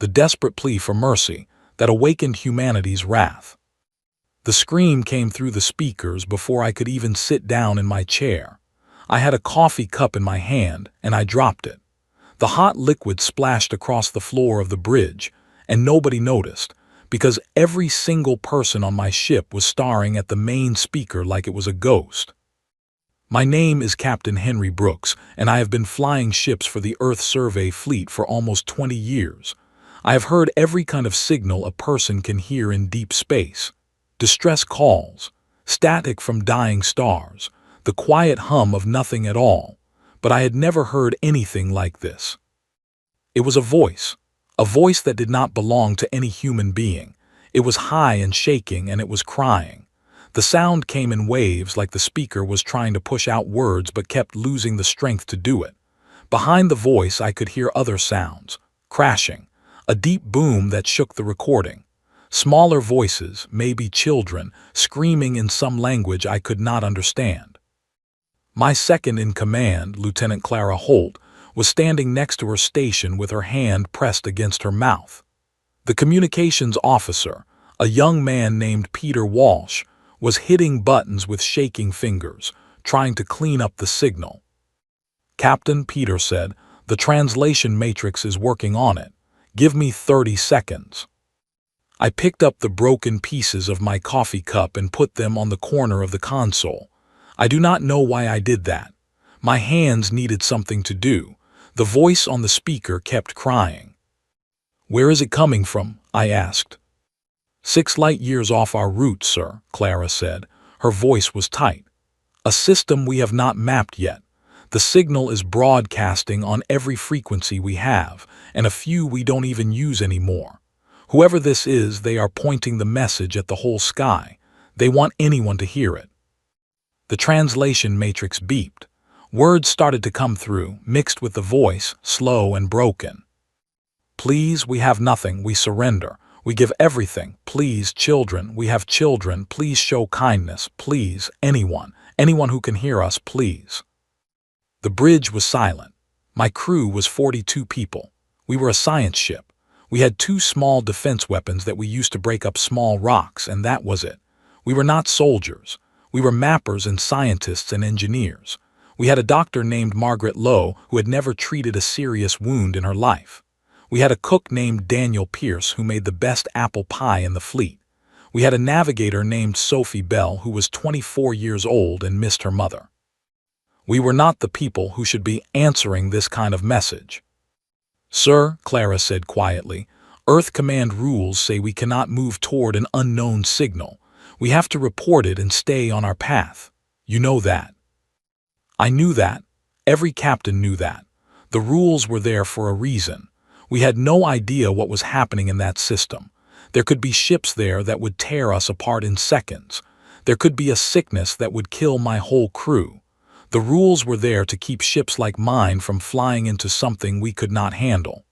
the desperate plea for mercy that awakened humanity's wrath. The scream came through the speakers before I could even sit down in my chair. I had a coffee cup in my hand, and I dropped it. The hot liquid splashed across the floor of the bridge, and nobody noticed, because every single person on my ship was staring at the main speaker like it was a ghost. My name is Captain Henry Brooks, and I have been flying ships for the Earth Survey Fleet for almost 20 years. I have heard every kind of signal a person can hear in deep space. Distress calls, static from dying stars, the quiet hum of nothing at all, but I had never heard anything like this. It was a voice that did not belong to any human being. It was high and shaking, and it was crying. The sound came in waves like the speaker was trying to push out words but kept losing the strength to do it. Behind the voice I could hear other sounds, crashing, a deep boom that shook the recording. Smaller voices, maybe children, screaming in some language I could not understand. My second-in-command, Lieutenant Clara Holt, was standing next to her station with her hand pressed against her mouth. The communications officer, a young man named Peter Walsh, was hitting buttons with shaking fingers, trying to clean up the signal. "Captain," Peter said, "the translation matrix is working on it. Give me 30 seconds." I picked up the broken pieces of my coffee cup and put them on the corner of the console. I do not know why I did that. My hands needed something to do. The voice on the speaker kept crying. "Where is it coming from?" I asked. 6 light years off our route, sir," Clara said. Her voice was tight. "A system we have not mapped yet. The signal is broadcasting on every frequency we have, and a few we don't even use anymore. Whoever this is, they are pointing the message at the whole sky. They want anyone to hear it." The translation matrix beeped. Words started to come through, mixed with the voice, slow and broken. "Please, we have nothing, we surrender. We give everything. Please, children, we have children. Please show kindness. Please, anyone who can hear us, please." The bridge was silent. My crew was 42 people. We were a science ship. We had 2 small defense weapons that we used to break up small rocks, and that was it. We were not soldiers. We were mappers and scientists and engineers. We had a doctor named Margaret Lowe who had never treated a serious wound in her life. We had a cook named Daniel Pierce who made the best apple pie in the fleet. We had a navigator named Sophie Bell who was 24 years old and missed her mother. We were not the people who should be answering this kind of message. "Sir," Clara said quietly, "Earth Command rules say we cannot move toward an unknown signal. We have to report it and stay on our path. You know that." I knew that. Every captain knew that. The rules were there for a reason. We had no idea what was happening in that system. There could be ships there that would tear us apart in seconds. There could be a sickness that would kill my whole crew. The rules were there to keep ships like mine from flying into something we could not handle.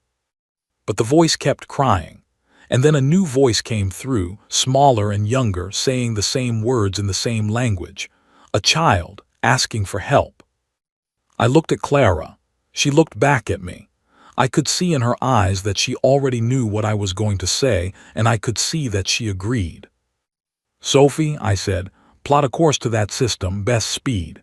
But the voice kept crying. And then a new voice came through, smaller and younger, saying the same words in the same language. A child, asking for help. I looked at Clara. She looked back at me. I could see in her eyes that she already knew what I was going to say, and I could see that she agreed. "Sophie," I said, "plot a course to that system, best speed."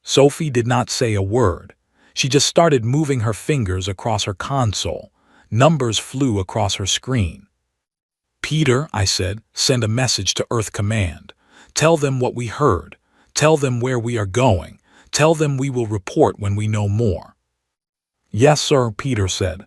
Sophie did not say a word. She just started moving her fingers across her console. Numbers flew across her screen. "Peter," I said, "send a message to Earth Command. Tell them what we heard. Tell them where we are going. Tell them we will report when we know more." "Yes, sir," Peter said.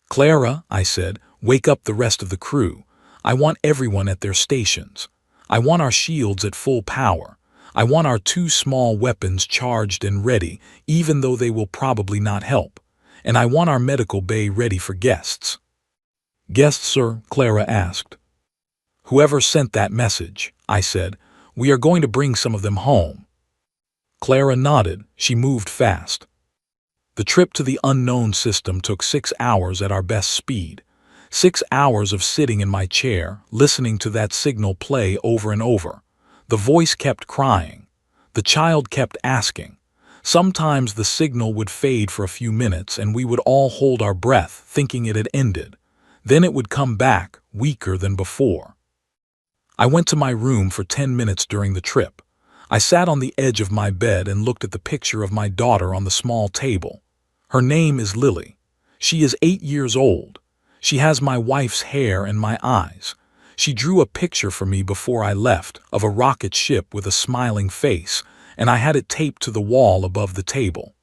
"Clara," I said, "wake up the rest of the crew. I want everyone at their stations. I want our shields at full power. I want our 2 small weapons charged and ready, even though they will probably not help. And I want our medical bay ready for guests." "Guests, sir?" Clara asked. "Whoever sent that message," I said. "We are going to bring some of them home." Clara nodded. She moved fast. The trip to the unknown system took 6 hours at our best speed. 6 hours of sitting in my chair, listening to that signal play over and over. The voice kept crying. The child kept asking. Sometimes the signal would fade for a few minutes and we would all hold our breath, thinking it had ended. Then it would come back, weaker than before. I went to my room for 10 minutes during the trip. I sat on the edge of my bed and looked at the picture of my daughter on the small table. Her name is Lily. She is 8 years old. She has my wife's hair and my eyes. She drew a picture for me before I left of a rocket ship with a smiling face, and I had it taped to the wall above the table.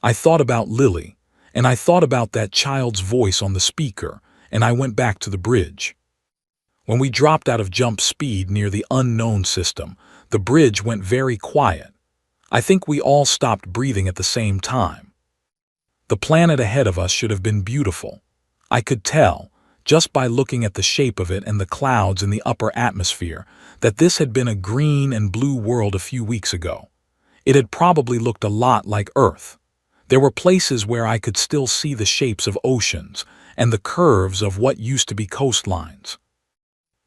I thought about Lily, and I thought about that child's voice on the speaker, and I went back to the bridge. When we dropped out of jump speed near the unknown system, the bridge went very quiet. I think we all stopped breathing at the same time. The planet ahead of us should have been beautiful. I could tell, just by looking at the shape of it and the clouds in the upper atmosphere, that this had been a green and blue world a few weeks ago. It had probably looked a lot like Earth. There were places where I could still see the shapes of oceans and the curves of what used to be coastlines.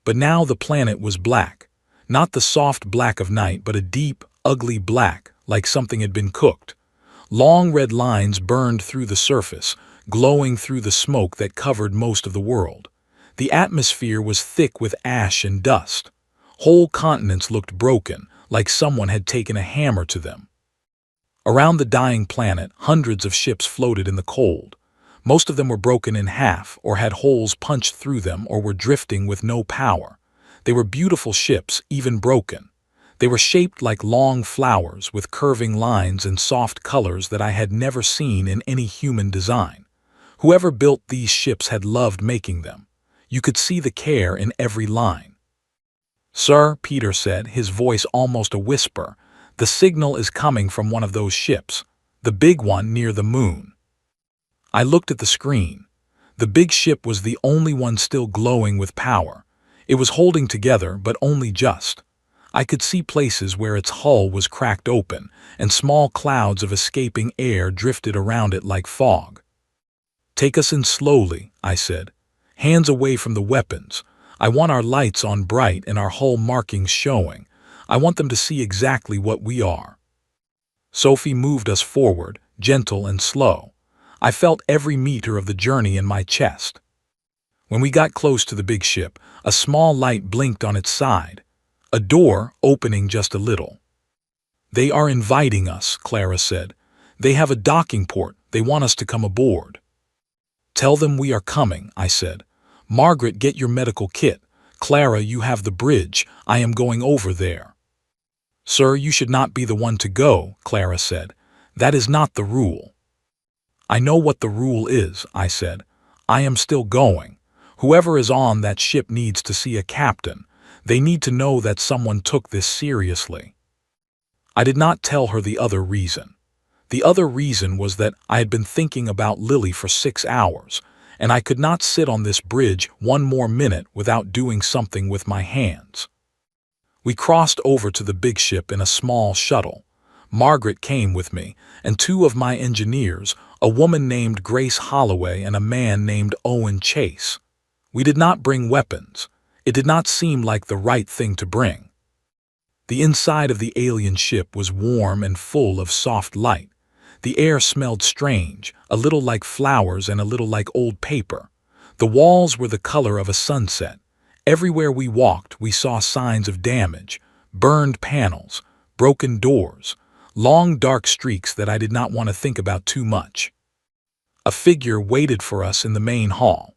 But now the planet was black, not the soft black of night, but a deep, ugly black, like something had been cooked. Long red lines burned through the surface, glowing through the smoke that covered most of the world. The atmosphere was thick with ash and dust. Whole continents looked broken, like someone had taken a hammer to them. Around the dying planet, hundreds of ships floated in the cold. Most of them were broken in half, or had holes punched through them, or were drifting with no power. They were beautiful ships, even broken. They were shaped like long flowers with curving lines and soft colors that I had never seen in any human design. Whoever built these ships had loved making them. You could see the care in every line. "Sir," Peter said, his voice almost a whisper, "the signal is coming from one of those ships, the big one near the moon." I looked at the screen. The big ship was the only one still glowing with power. It was holding together, but only just. I could see places where its hull was cracked open, and small clouds of escaping air drifted around it like fog. "Take us in slowly," I said. "Hands away from the weapons. I want our lights on bright and our hull markings showing. I want them to see exactly what we are." Sophie moved us forward, gentle and slow. I felt every meter of the journey in my chest. When we got close to the big ship, a small light blinked on its side, a door opening just a little. "They are inviting us," Clara said. "They have a docking port. They want us to come aboard." "Tell them we are coming," I said. "Margaret, get your medical kit. Clara, you have the bridge. I am going over there." "Sir, you should not be the one to go," Clara said. "That is not the rule." "I know what the rule is," I said. "I am still going. Whoever is on that ship needs to see a captain. They need to know that someone took this seriously." I did not tell her the other reason. The other reason was that I had been thinking about Lily for 6 hours, and I could not sit on this bridge one more minute without doing something with my hands. We crossed over to the big ship in a small shuttle. Margaret came with me, and 2 of my engineers, a woman named Grace Holloway and a man named Owen Chase. We did not bring weapons. It did not seem like the right thing to bring. The inside of the alien ship was warm and full of soft light. The air smelled strange, a little like flowers and a little like old paper. The walls were the color of a sunset. Everywhere we walked, we saw signs of damage, burned panels, broken doors, long dark streaks that I did not want to think about too much. A figure waited for us in the main hall.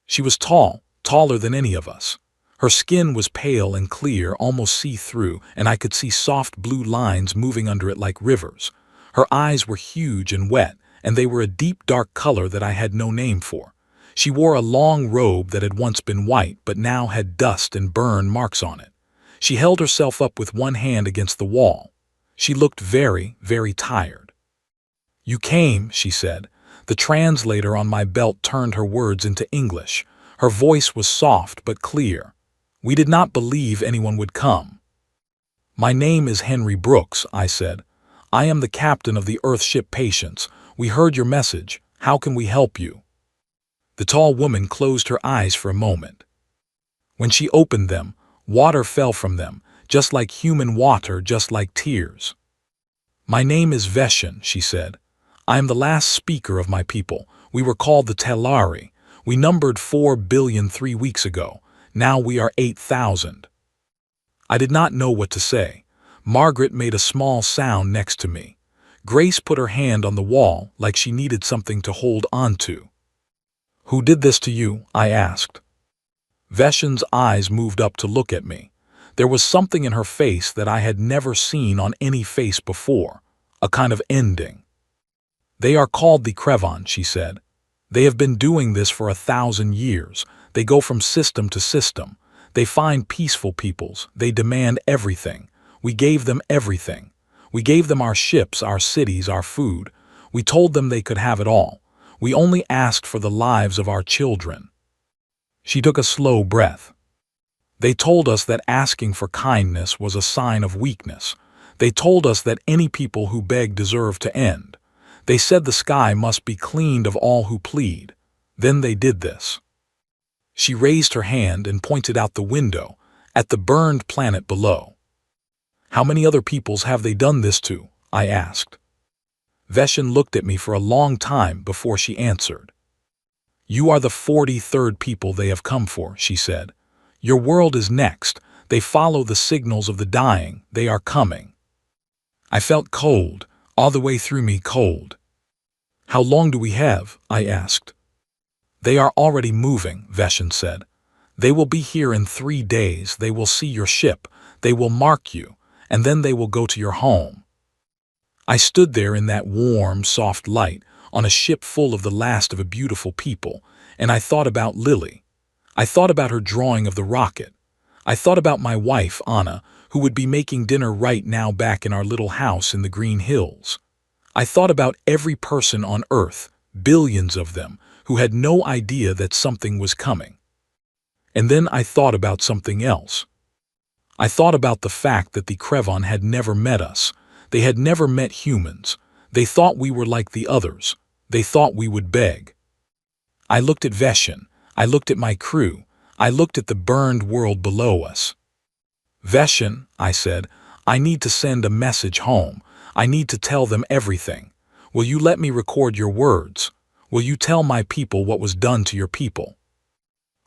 She was tall, taller than any of us. Her skin was pale and clear, almost see-through, and I could see soft blue lines moving under it like rivers. Her eyes were huge and wet, and they were a deep dark color that I had no name for. She wore a long robe that had once been white but now had dust and burn marks on it. She held herself up with one hand against the wall. She looked very, very tired. "You came," she said. The translator on my belt turned her words into English. Her voice was soft but clear. "We did not believe anyone would come." "My name is Henry Brooks," I said. "I am the captain of the Earthship Patience. We heard your message. How can we help you?" The tall woman closed her eyes for a moment. When she opened them, water fell from them, just like human water, just like tears. "My name is Veshan," she said. "I am the last speaker of my people. We were called the Telari. We numbered 4 billion 3 weeks ago. Now we are 8,000. I did not know what to say. Margaret made a small sound next to me. Grace put her hand on the wall like she needed something to hold on to. "Who did this to you?" I asked. Veshan's eyes moved up to look at me. There was something in her face that I had never seen on any face before, a kind of ending. "They are called the Krevon," she said. "They have been doing this for 1,000 years. They go from system to system. They find peaceful peoples. They demand everything. We gave them everything. We gave them our ships, our cities, our food. We told them they could have it all. We only asked for the lives of our children." She took a slow breath. "They told us that asking for kindness was a sign of weakness. They told us that any people who beg deserve to end. They said the sky must be cleaned of all who plead. Then they did this." She raised her hand and pointed out the window, at the burned planet below. "How many other peoples have they done this to?" I asked. Veshan looked at me for a long time before she answered. "You are the 43rd people they have come for," she said. "Your world is next. They follow the signals of the dying. They are coming." I felt cold, all the way through me cold. "How long do we have?" I asked. "They are already moving," Veshan said. "They will be here in 3 days. They will see your ship. They will mark you, and then they will go to your home." I stood there in that warm, soft light, on a ship full of the last of a beautiful people, and I thought about Lily. I thought about her drawing of the rocket. I thought about my wife, Anna, who would be making dinner right now back in our little house in the Green Hills. I thought about every person on Earth, billions of them, who had no idea that something was coming. And then I thought about something else. I thought about the fact that the Krevon had never met us. They had never met humans. They thought we were like the others. They thought we would beg. I looked at Veshan. I looked at my crew. I looked at the burned world below us. "Veshan," I said, "I need to send a message home. I need to tell them everything. Will you let me record your words? Will you tell my people what was done to your people?"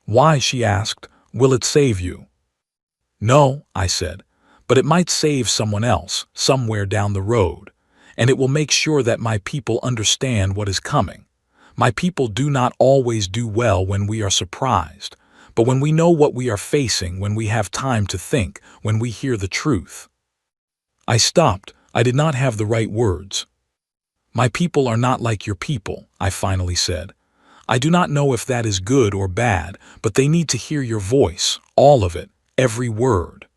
"Why?" she asked. "Will it save you?" "No," I said, "but it might save someone else, somewhere down the road. And it will make sure that my people understand what is coming. My people do not always do well when we are surprised, but when we know what we are facing, when we have time to think, when we hear the truth." I stopped. I did not have the right words. "My people are not like your people," I finally said. "I do not know if that is good or bad, but they need to hear your voice, all of it, every word."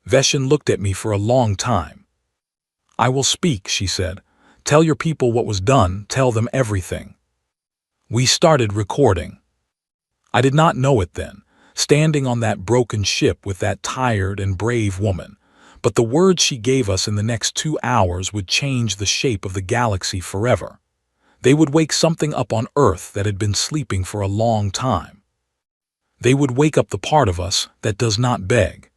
Veshan looked at me for a long time. "I will speak," she said. "Tell your people what was done, tell them everything." We started recording. I did not know it then, standing on that broken ship with that tired and brave woman, but the words she gave us in the next 2 hours would change the shape of the galaxy forever. They would wake something up on Earth that had been sleeping for a long time. They would wake up the part of us that does not beg.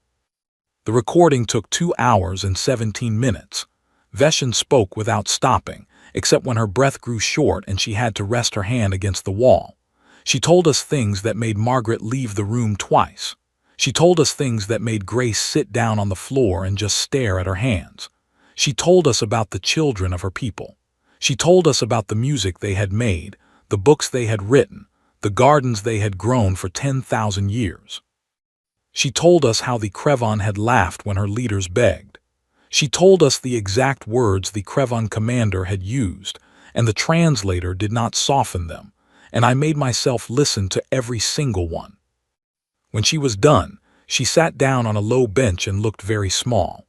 The recording took 2 hours and 17 minutes. Veshan spoke without stopping, except when her breath grew short and she had to rest her hand against the wall. She told us things that made Margaret leave the room twice. She told us things that made Grace sit down on the floor and just stare at her hands. She told us about the children of her people. She told us about the music they had made, the books they had written, the gardens they had grown for 10,000 years. She told us how the Krevon had laughed when her leaders begged. She told us the exact words the Krevon commander had used, and the translator did not soften them, and I made myself listen to every single one. When she was done, she sat down on a low bench and looked very small.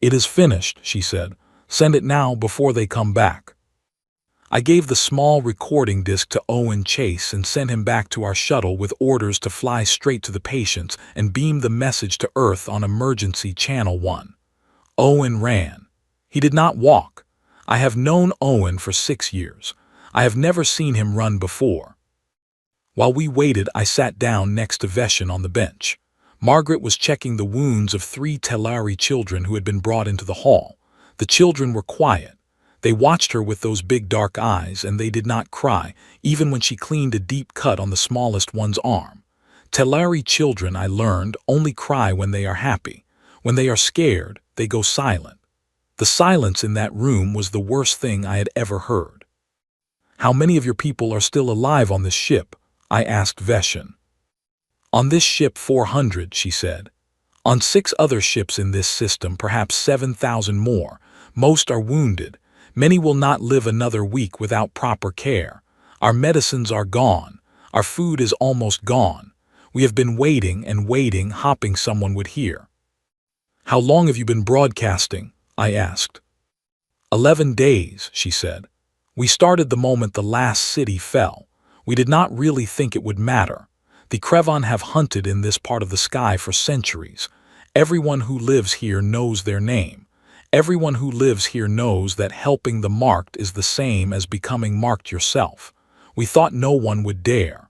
"It is finished," she said. "Send it now before they come back." I gave the small recording disc to Owen Chase and sent him back to our shuttle with orders to fly straight to the patients and beam the message to Earth on Emergency Channel 1. Owen ran. He did not walk. I have known Owen for 6 years. I have never seen him run before. While we waited, I sat down next to Veshan on the bench. Margaret was checking the wounds of 3 Telari children who had been brought into the hall. The children were quiet. They watched her with those big dark eyes, and they did not cry, even when she cleaned a deep cut on the smallest one's arm. Telari children, I learned, only cry when they are happy. When they are scared, they go silent. The silence in that room was the worst thing I had ever heard. "How many of your people are still alive on this ship?" I asked Veshin. "On this ship 400, she said. "On 6 other ships in this system, perhaps 7,000 more. Most are wounded. Many will not live another week without proper care. Our medicines are gone. Our food is almost gone. We have been waiting and waiting, hoping someone would hear." "How long have you been broadcasting?" I asked. 11 days, she said. "We started the moment the last city fell. We did not really think it would matter. The Krevan have hunted in this part of the sky for centuries. Everyone who lives here knows their name. Everyone who lives here knows that helping the marked is the same as becoming marked yourself. We thought no one would dare."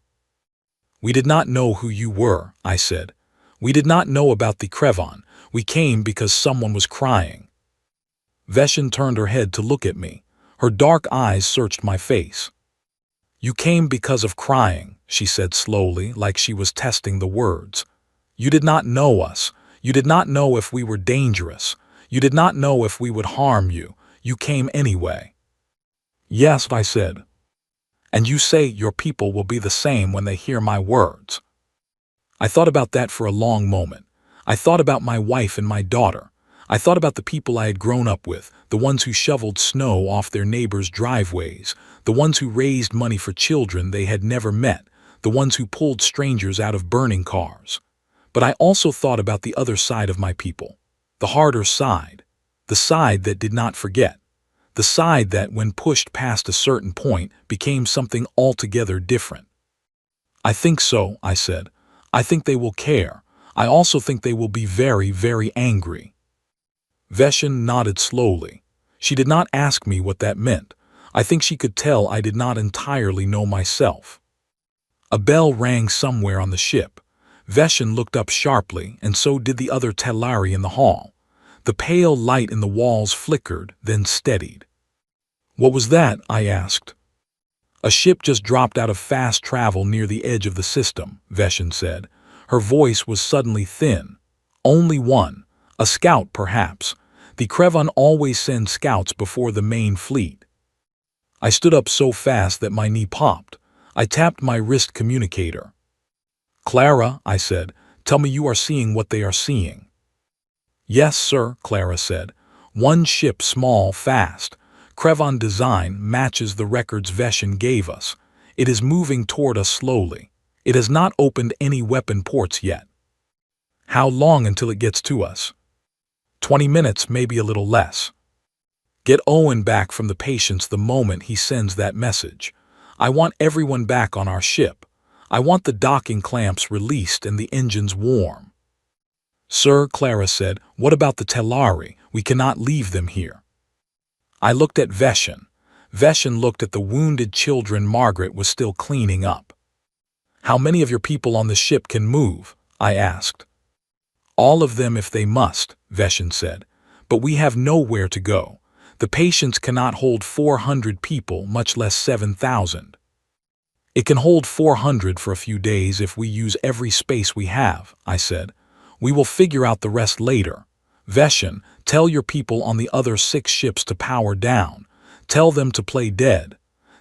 "We did not know who you were," I said. "We did not know about the Krevan. We came because someone was crying." Veshin turned her head to look at me. Her dark eyes searched my face. "You came because of crying," she said slowly, like she was testing the words. "You did not know us. You did not know if we were dangerous. You did not know if we would harm you. You came anyway." "Yes," I said. "And you say your people will be the same when they hear my words." I thought about that for a long moment. I thought about my wife and my daughter. I thought about the people I had grown up with, the ones who shoveled snow off their neighbors' driveways, the ones who raised money for children they had never met, the ones who pulled strangers out of burning cars. But I also thought about the other side of my people, the harder side, the side that did not forget, the side that, when pushed past a certain point, became something altogether different. "I think so," I said. "I think they will care. I also think they will be very, very angry." Veshin nodded slowly. She did not ask me what that meant. I think she could tell I did not entirely know myself. A bell rang somewhere on the ship. Veshin looked up sharply, and so did the other Telari in the hall. The pale light in the walls flickered, then steadied. "What was that?" I asked. "A ship just dropped out of fast travel near the edge of the system," Veshin said. Her voice was suddenly thin. "Only one. A scout, perhaps. The Krevan always send scouts before the main fleet." I stood up so fast that my knee popped. I tapped my wrist communicator. "Clara," I said, "tell me you are seeing what they are seeing." "Yes, sir," Clara said. "One ship, small, fast. Krevan design, matches the records Veshin gave us. It is moving toward us slowly. It has not opened any weapon ports yet." "How long until it gets to us?" 20 minutes, maybe a little less. "Get Owen back from the patients the moment he sends that message. I want everyone back on our ship. I want the docking clamps released and the engines warm." "Sir," Clara said, "what about the Telari? We cannot leave them here." I looked at Veshin. Veshin looked at the wounded children Margaret was still cleaning up. "How many of your people on the ship can move?" I asked. "All of them if they must," Veshin said. "But we have nowhere to go. The patients cannot hold 400 people, much less 7,000. "It can hold 400 for a few days if we use every space we have," I said. "We will figure out the rest later. Veshin, tell your people on the other 6 ships to power down. Tell them to play dead.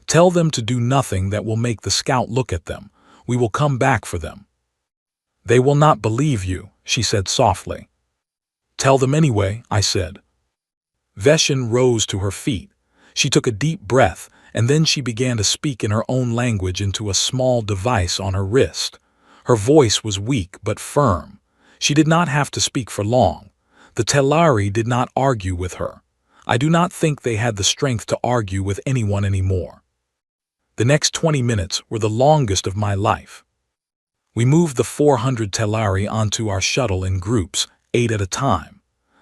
Tell them to do nothing that will make the scout look at them. We will come back for them." "They will not believe you," she said softly. "Tell them anyway," I said. Veshin rose to her feet. She took a deep breath, and then she began to speak in her own language into a small device on her wrist. Her voice was weak but firm. She did not have to speak for long. The Telari did not argue with her. I do not think they had the strength to argue with anyone anymore. The next 20 minutes were the longest of my life. We moved the 400 Telari onto our shuttle in groups, 8 at a time.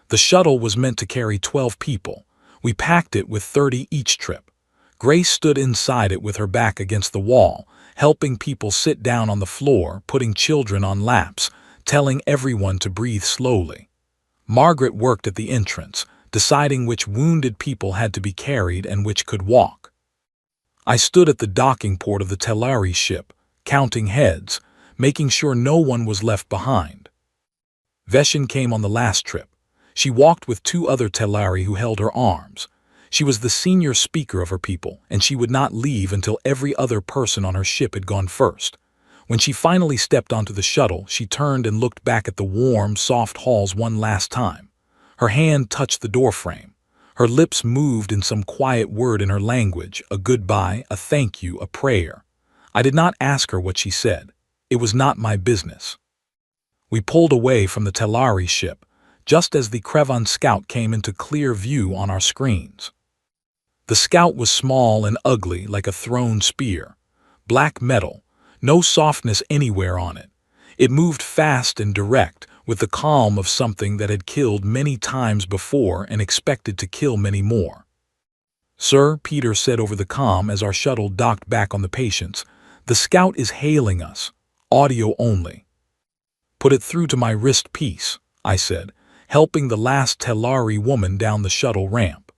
The shuttle was meant to carry 12 people. We packed it with 30 each trip. Grace stood inside it with her back against the wall, helping people sit down on the floor, putting children on laps, telling everyone to breathe slowly. Margaret worked at the entrance, deciding which wounded people had to be carried and which could walk. I stood at the docking port of the Telari ship, counting heads, making sure no one was left behind. Veshin came on the last trip. She walked with 2 other Telari who held her arms. She was the senior speaker of her people, and she would not leave until every other person on her ship had gone first. When she finally stepped onto the shuttle, she turned and looked back at the warm, soft halls one last time. Her hand touched the doorframe. Her lips moved in some quiet word in her language, a goodbye, a thank you, a prayer. I did not ask her what she said. It was not my business. We pulled away from the Telari ship, just as the Krevan scout came into clear view on our screens. The scout was small and ugly like a thrown spear. Black metal, no softness anywhere on it. It moved fast and direct, with the calm of something that had killed many times before and expected to kill many more. "Sir," Peter said over the comm as our shuttle docked back on the Patience, "the scout is hailing us. Audio only." "Put it through to my wrist piece," I said, helping the last Telari woman down the shuttle ramp.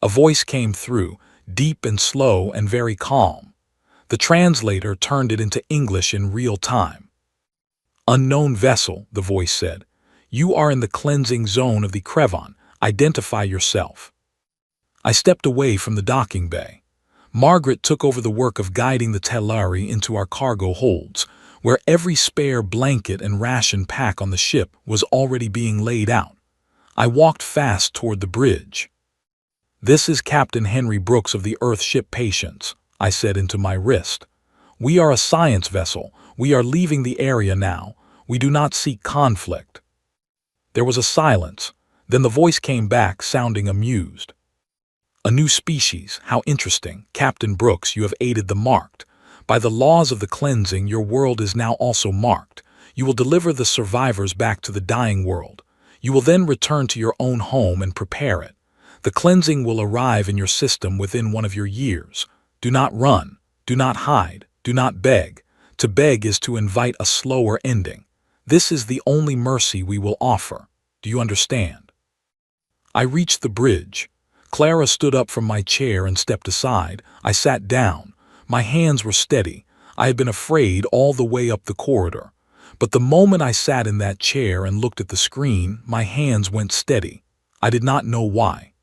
A voice came through, deep and slow and very calm. The translator turned it into English in real time. "Unknown vessel," the voice said. "You are in the cleansing zone of the Krevan. Identify yourself." I stepped away from the docking bay. Margaret took over the work of guiding the Telari into our cargo holds, where every spare blanket and ration pack on the ship was already being laid out. I walked fast toward the bridge. "This is Captain Henry Brooks of the Earth ship Patience," I said into my wrist. "We are a science vessel. We are leaving the area now. We do not seek conflict." There was a silence. Then the voice came back, sounding amused. "A new species. How interesting. Captain Brooks, you have aided the marked. By the laws of the cleansing, your world is now also marked. You will deliver the survivors back to the dying world. You will then return to your own home and prepare it. The cleansing will arrive in your system within 1 of your years. Do not run. Do not hide. Do not beg. To beg is to invite a slower ending. This is the only mercy we will offer. Do you understand?" I reached the bridge. Clara stood up from my chair and stepped aside. I sat down. My hands were steady. I had been afraid all the way up the corridor. But the moment I sat in that chair and looked at the screen, my hands went steady. I did not know why.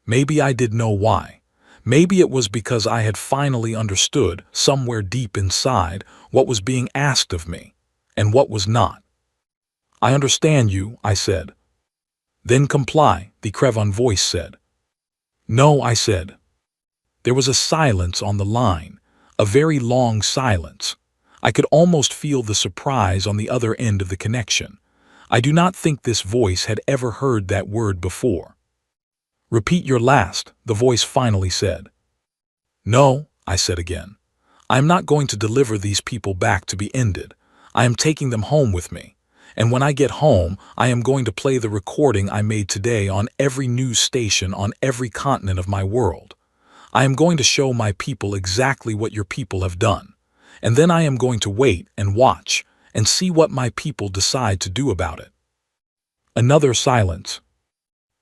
Maybe I did know why. Maybe it was because I had finally understood, somewhere deep inside, what was being asked of me, and what was not. "I understand you," I said. "Then comply," the Krevan voice said. "No," I said. There was a silence on the line, a very long silence. I could almost feel the surprise on the other end of the connection. I do not think this voice had ever heard that word before. "Repeat your last," the voice finally said. "No," I said again. "I am not going to deliver these people back to be ended. I am taking them home with me. And when I get home, I am going to play the recording I made today on every news station on every continent of my world. I am going to show my people exactly what your people have done. And then I am going to wait and watch and see what my people decide to do about it." Another silence.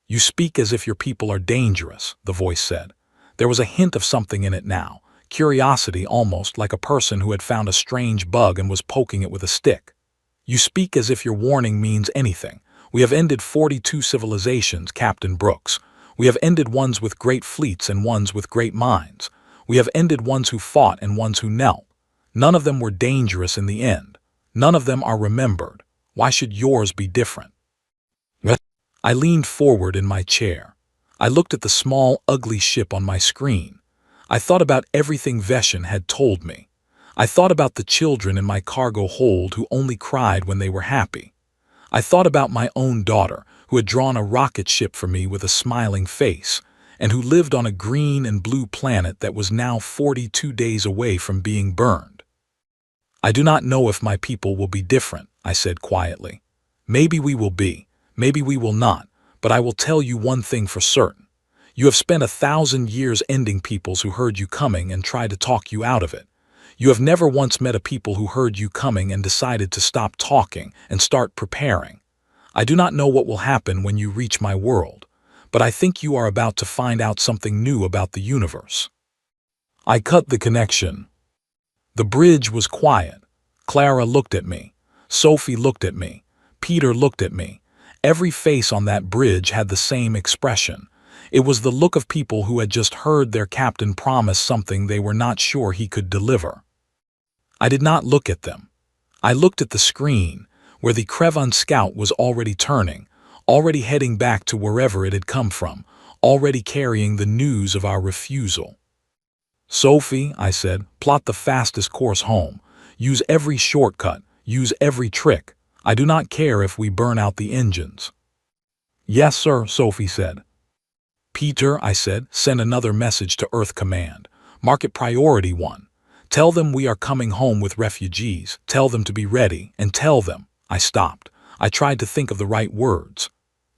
"You speak as if your people are dangerous," the voice said. There was a hint of something in it now, curiosity almost, like a person who had found a strange bug and was poking it with a stick. "You speak as if your warning means anything. We have ended 42 civilizations, Captain Brooks. We have ended ones with great fleets and ones with great minds. We have ended ones who fought and ones who knelt. None of them were dangerous in the end. None of them are remembered. Why should yours be different?" I leaned forward in my chair. I looked at the small, ugly ship on my screen. I thought about everything Veshin had told me. I thought about the children in my cargo hold who only cried when they were happy. I thought about my own daughter, who had drawn a rocket ship for me with a smiling face, and who lived on a green and blue planet that was now 42 days away from being burned. "I do not know if my people will be different," I said quietly. "Maybe we will be. Maybe we will not, but I will tell you one thing for certain. You have spent 1,000 years ending peoples who heard you coming and tried to talk you out of it. You have never once met a people who heard you coming and decided to stop talking and start preparing. I do not know what will happen when you reach my world, but I think you are about to find out something new about the universe." I cut the connection. The bridge was quiet. Clara looked at me. Sophie looked at me. Peter looked at me. Every face on that bridge had the same expression. It was the look of people who had just heard their captain promise something they were not sure he could deliver. I did not look at them. I looked at the screen, where the Krevan scout was already turning, already heading back to wherever it had come from, already carrying the news of our refusal. "Sophie," I said, "plot the fastest course home. Use every shortcut, use every trick. I do not care if we burn out the engines." "Yes, sir," Sophie said. "Peter," I said, "send another message to Earth Command. Mark it Priority 1. Tell them we are coming home with refugees. Tell them to be ready, and tell them—" I stopped. I tried to think of the right words.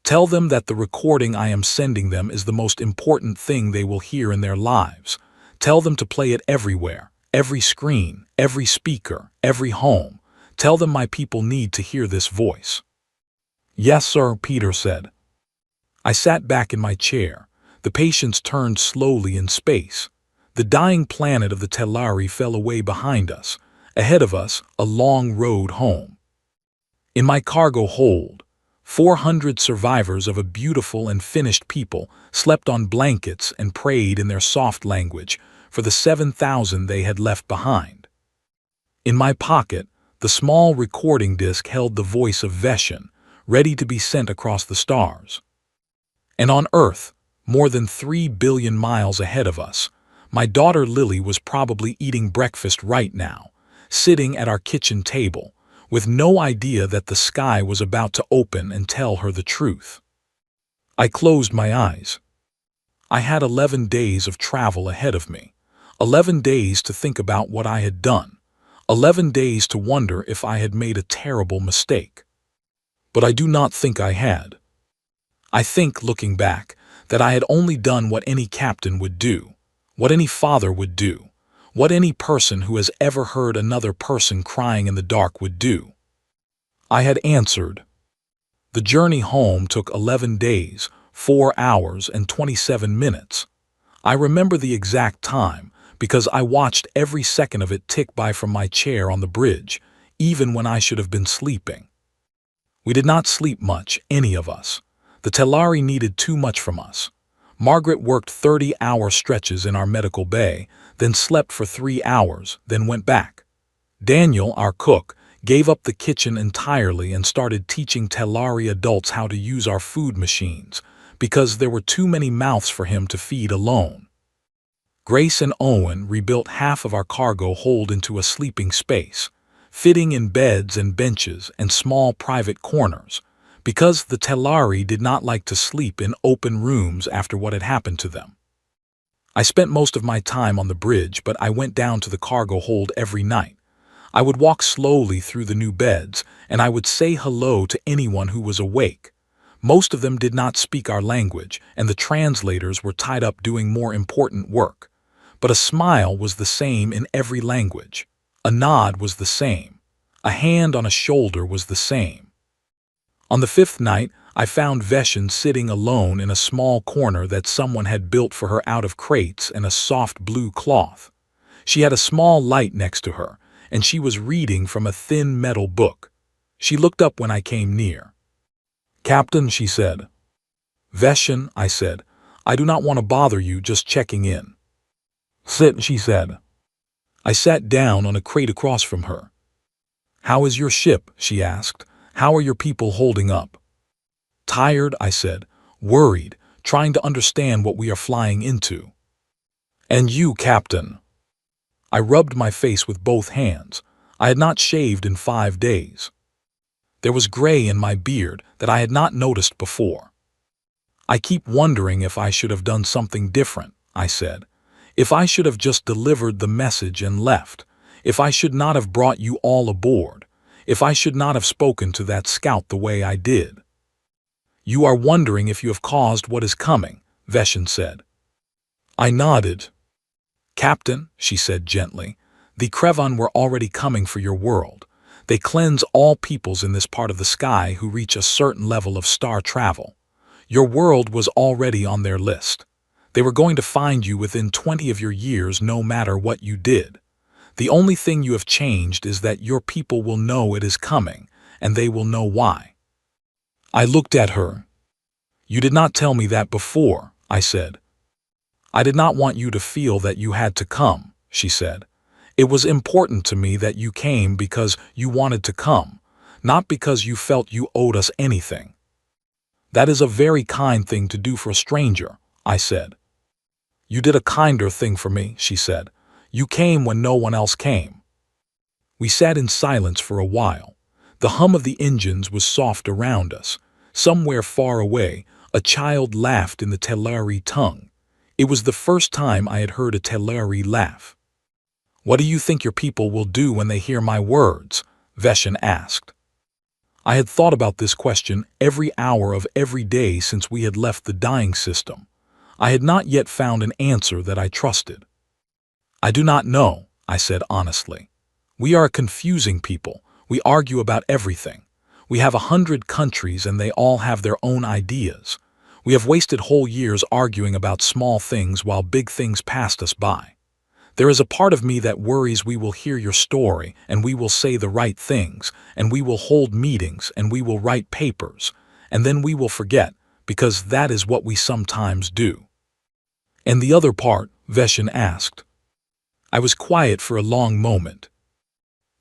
"Tell them that the recording I am sending them is the most important thing they will hear in their lives. Tell them to play it everywhere, every screen, every speaker, every home. Tell them my people need to hear this voice." "Yes, sir," Peter said. I sat back in my chair. The patients turned slowly in space. The dying planet of the Telari fell away behind us. Ahead of us, a long road home. In my cargo hold, 400 survivors of a beautiful and finished people slept on blankets and prayed in their soft language for the 7,000 they had left behind. In my pocket, the small recording disc held the voice of Veshin, ready to be sent across the stars. And on Earth, more than 3 billion miles ahead of us, my daughter Lily was probably eating breakfast right now, sitting at our kitchen table, with no idea that the sky was about to open and tell her the truth. I closed my eyes. I had 11 days of travel ahead of me, 11 days to think about what I had done, 11 days to wonder if I had made a terrible mistake. But I do not think I had. I think, looking back, that I had only done what any captain would do, what any father would do, what any person who has ever heard another person crying in the dark would do. I had answered. The journey home took 11 days, 4 hours and 27 minutes. I remember the exact time because I watched every second of it tick by from my chair on the bridge, even when I should have been sleeping. We did not sleep much, any of us. The Telari needed too much from us. Margaret worked 30-hour stretches in our medical bay, then slept for 3 hours, then went back. Daniel, our cook, gave up the kitchen entirely and started teaching Telari adults how to use our food machines, because there were too many mouths for him to feed alone. Grace and Owen rebuilt half of our cargo hold into a sleeping space, fitting in beds and benches and small private corners, because the Telari did not like to sleep in open rooms after what had happened to them. I spent most of my time on the bridge, but I went down to the cargo hold every night. I would walk slowly through the new beds, and I would say hello to anyone who was awake. Most of them did not speak our language, and the translators were tied up doing more important work. But a smile was the same in every language. A nod was the same. A hand on a shoulder was the same. On the 5th night, I found Veshin sitting alone in a small corner that someone had built for her out of crates and a soft blue cloth. She had a small light next to her, and she was reading from a thin metal book. She looked up when I came near. "Captain," she said. "Veshin," I said, "I do not want to bother you, just checking in." "Sit," she said. I sat down on a crate across from her. "How is your ship?" she asked. "How are your people holding up?" "Tired," I said, "worried, trying to understand what we are flying into." "And you, Captain?" I rubbed my face with both hands. I had not shaved in 5 days. There was gray in my beard that I had not noticed before. "I keep wondering if I should have done something different," I said. "If I should have just delivered the message and left. If I should not have brought you all aboard. If I should not have spoken to that scout the way I did." "You are wondering if you have caused what is coming," Veshin said. I nodded. "Captain," she said gently, "the Krevan were already coming for your world. They cleanse all peoples in this part of the sky who reach a certain level of star travel. Your world was already on their list. They were going to find you within 20 of your years no matter what you did. The only thing you have changed is that your people will know it is coming, and they will know why. I looked at her. You did not tell me that before, I said. I did not want you to feel that you had to come, she said. It was important to me that you came because you wanted to come, not because you felt you owed us anything. That is a very kind thing to do for a stranger, I said. You did a kinder thing for me, she said. You came when no one else came. We sat in silence for a while. The hum of the engines was soft around us. Somewhere far away, a child laughed in the Teleri tongue. It was the first time I had heard a Teleri laugh. What do you think your people will do when they hear my words? Veshin asked. I had thought about this question every hour of every day since we had left the dying system. I had not yet found an answer that I trusted. I do not know, I said honestly. We are a confusing people. We argue about everything. We have 100 countries and they all have their own ideas. We have wasted whole years arguing about small things while big things passed us by. There is a part of me that worries we will hear your story and we will say the right things and we will hold meetings and we will write papers and then we will forget because that is what we sometimes do. And the other part, Veshin asked. I was quiet for a long moment.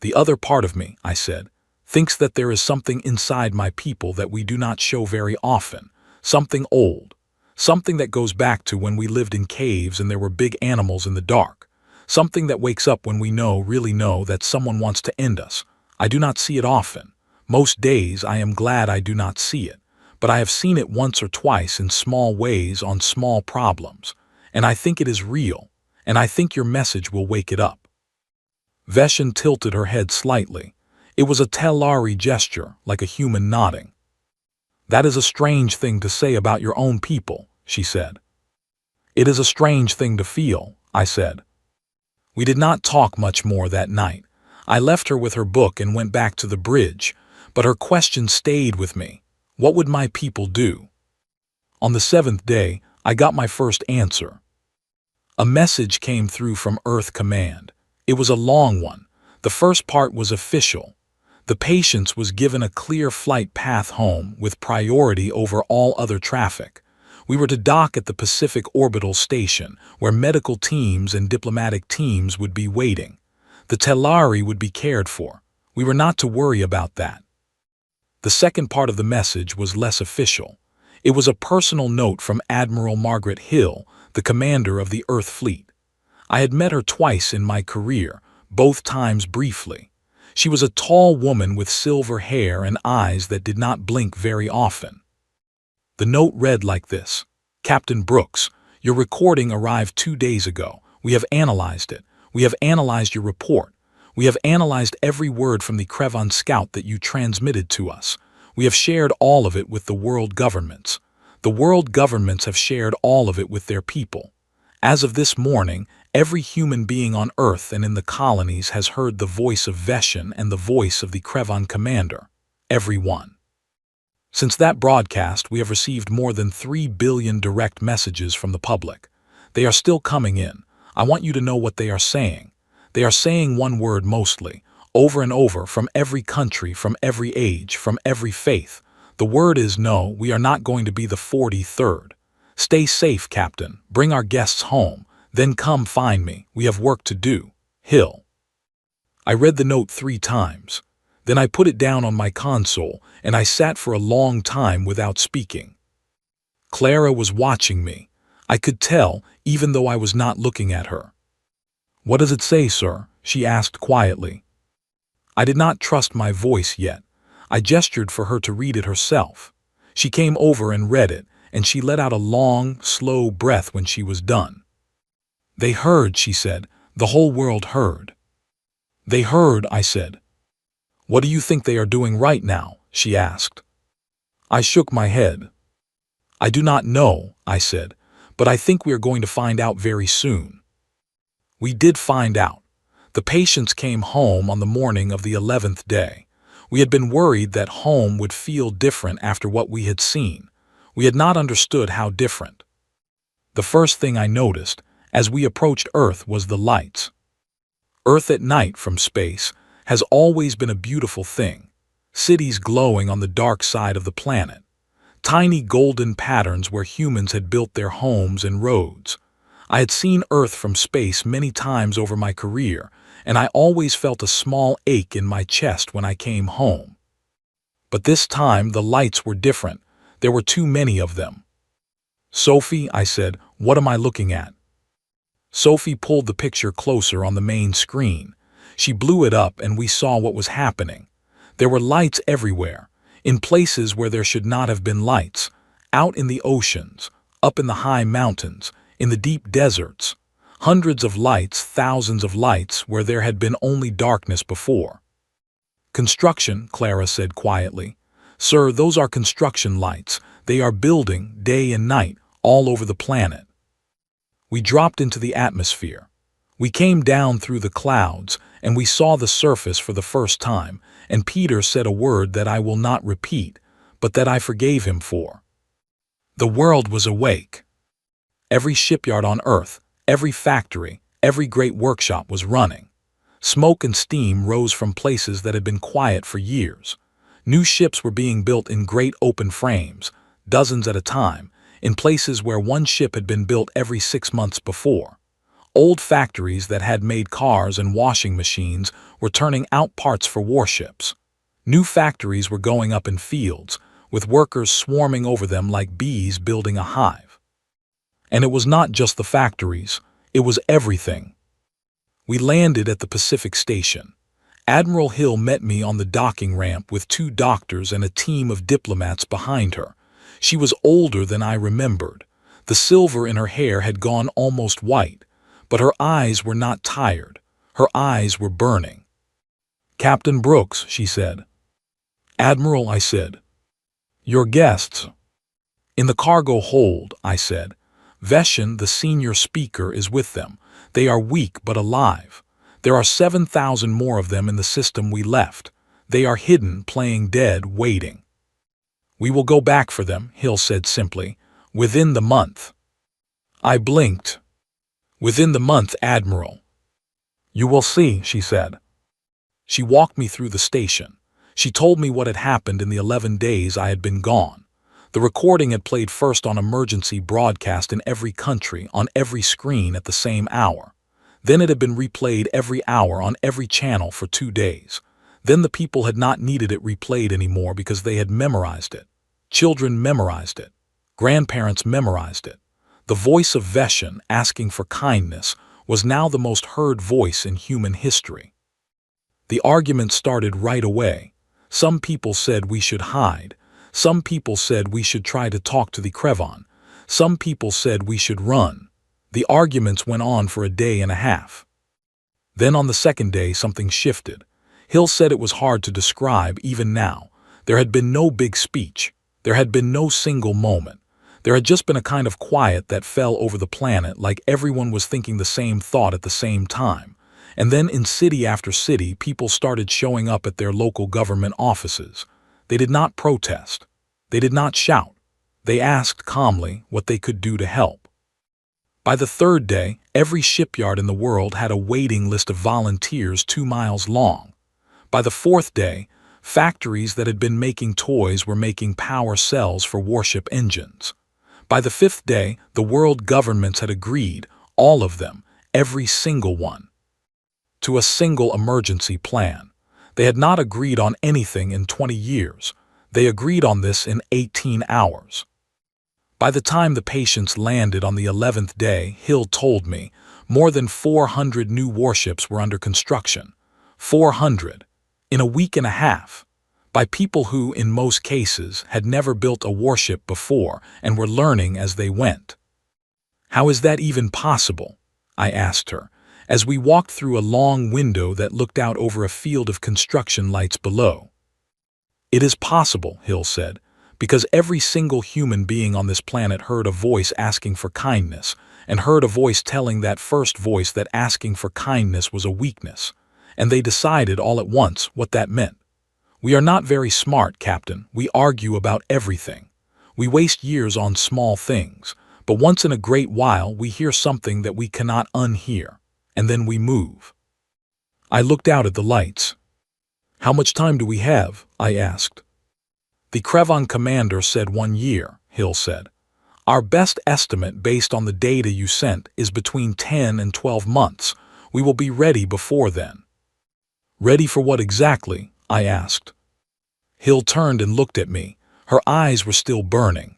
The other part of me, I said, thinks that there is something inside my people that we do not show very often, something old, something that goes back to when we lived in caves and there were big animals in the dark, something that wakes up when we really know that someone wants to end us. I do not see it often. Most days I am glad I do not see it, but I have seen it once or twice in small ways on small problems, and I think it is real, and I think your message will wake it up. Veshin tilted her head slightly. It was a Teleri gesture, like a human nodding. That is a strange thing to say about your own people, she said. It is a strange thing to feel, I said. We did not talk much more that night. I left her with her book and went back to the bridge, but her question stayed with me. What would my people do? On the 7th day, I got my first answer. A message came through from Earth Command. It was a long one. The first part was official. The patients was given a clear flight path home with priority over all other traffic. We were to dock at the Pacific Orbital Station, where medical teams and diplomatic teams would be waiting. The Teleri would be cared for. We were not to worry about that. The second part of the message was less official. It was a personal note from Admiral Margaret Hill, the commander of the Earth Fleet. I had met her twice in my career, both times briefly. She was a tall woman with silver hair and eyes that did not blink very often. The note read like this: Captain Brooks, your recording arrived 2 days ago. We have analyzed it. We have analyzed your report. We have analyzed every word from the Krevan Scout that you transmitted to us. We have shared all of it with the world governments. The world governments have shared all of it with their people. As of this morning, every human being on Earth and in the colonies has heard the voice of Veshin and the voice of the Krevan commander. Every one. Since that broadcast, we have received more than 3 billion direct messages from the public. They are still coming in. I want you to know what they are saying. They are saying one word mostly, over and over, from every country, from every age, from every faith. The word is no, we are not going to be the 43rd. Stay safe, Captain. Bring our guests home. Then come find me. We have work to do. Hill. I read the note 3 times. Then I put it down on my console, and I sat for a long time without speaking. Clara was watching me. I could tell, even though I was not looking at her. What does it say, sir? She asked quietly. I did not trust my voice yet. I gestured for her to read it herself. She came over and read it, and she let out a long, slow breath when she was done. They heard, she said. The whole world heard. They heard, I said. What do you think they are doing right now? She asked. I shook my head. I do not know, I said, but I think we are going to find out very soon. We did find out. The patients came home on the morning of the 11th day. We had been worried that home would feel different after what we had seen. We had not understood how different. The first thing I noticed as we approached Earth was the lights. Earth at night from space has always been a beautiful thing. Cities glowing on the dark side of the planet. Tiny golden patterns where humans had built their homes and roads. I had seen Earth from space many times over my career, and I always felt a small ache in my chest when I came home. But this time the lights were different. There were too many of them. "Sophie," I said, "what am I looking at?" Sophie pulled the picture closer on the main screen. She blew it up and we saw what was happening. There were lights everywhere, in places where there should not have been lights, out in the oceans, up in the high mountains, in the deep deserts. Hundreds of lights, thousands of lights where there had been only darkness before. "Construction," Clara said quietly. "Sir, those are construction lights. They are building, day and night, all over the planet." We dropped into the atmosphere. We came down through the clouds, and we saw the surface for the first time, and Peter said a word that I will not repeat, but that I forgave him for. The world was awake. Every shipyard on Earth, every factory, every great workshop was running. Smoke and steam rose from places that had been quiet for years. New ships were being built in great open frames, dozens at a time, in places where one ship had been built every 6 months before. Old factories that had made cars and washing machines were turning out parts for warships. New factories were going up in fields, with workers swarming over them like bees building a hive. And it was not just the factories, it was everything. We landed at the Pacific Station. Admiral Hill met me on the docking ramp with 2 doctors and a team of diplomats behind her. She was older than I remembered. The silver in her hair had gone almost white, but her eyes were not tired. Her eyes were burning. "Captain Brooks," she said. "Admiral," I said. "Your guests." "In the cargo hold," I said. "Veshin, the senior speaker, is with them. They are weak but alive. There are 7,000 more of them in the system we left. They are hidden, playing dead, waiting." "We will go back for them," Hill said simply, "within the month." I blinked. "Within the month, Admiral." "You will see," she said. She walked me through the station. She told me what had happened in the 11 days I had been gone. The recording had played first on emergency broadcast in every country, on every screen at the same hour. Then it had been replayed every hour on every channel for 2 days. Then the people had not needed it replayed anymore because they had memorized it. Children memorized it. Grandparents memorized it. The voice of Veshin, asking for kindness, was now the most heard voice in human history. The argument started right away. Some people said we should hide. Some people said we should try to talk to the Krevon. Some people said we should run. The arguments went on for a day and a half. Then on the second day something shifted. Hill said it was hard to describe even now. There had been no big speech. There had been no single moment. There had just been a kind of quiet that fell over the planet, like everyone was thinking the same thought at the same time. And then in city after city, people started showing up at their local government offices. They did not protest. They did not shout. They asked calmly what they could do to help. By the third day, every shipyard in the world had a waiting list of volunteers 2 miles long. By the fourth day, factories that had been making toys were making power cells for warship engines. By the 5th day, the world governments had agreed, all of them, every single one, to a single emergency plan. They had not agreed on anything in 20 years. They agreed on this in 18 hours. By the time the patients landed on the 11th day, Hill told me, more than 400 new warships were under construction. 400. In a week and a half. By people who, in most cases, had never built a warship before and were learning as they went. "How is that even possible?" I asked her, as we walked through a long window that looked out over a field of construction lights below. "It is possible," Hill said, "because every single human being on this planet heard a voice asking for kindness, and heard a voice telling that first voice that asking for kindness was a weakness, and they decided all at once what that meant. We are not very smart, Captain. We argue about everything. We waste years on small things, but once in a great while we hear something that we cannot unhear, and then we move. I looked out at the lights. "How much time do we have?" I asked. "The Krevon commander said 1 year," Hill said. "Our best estimate based on the data you sent is between 10 and 12 months. We will be ready before then." "Ready for what exactly?" I asked. Hill turned and looked at me. Her eyes were still burning.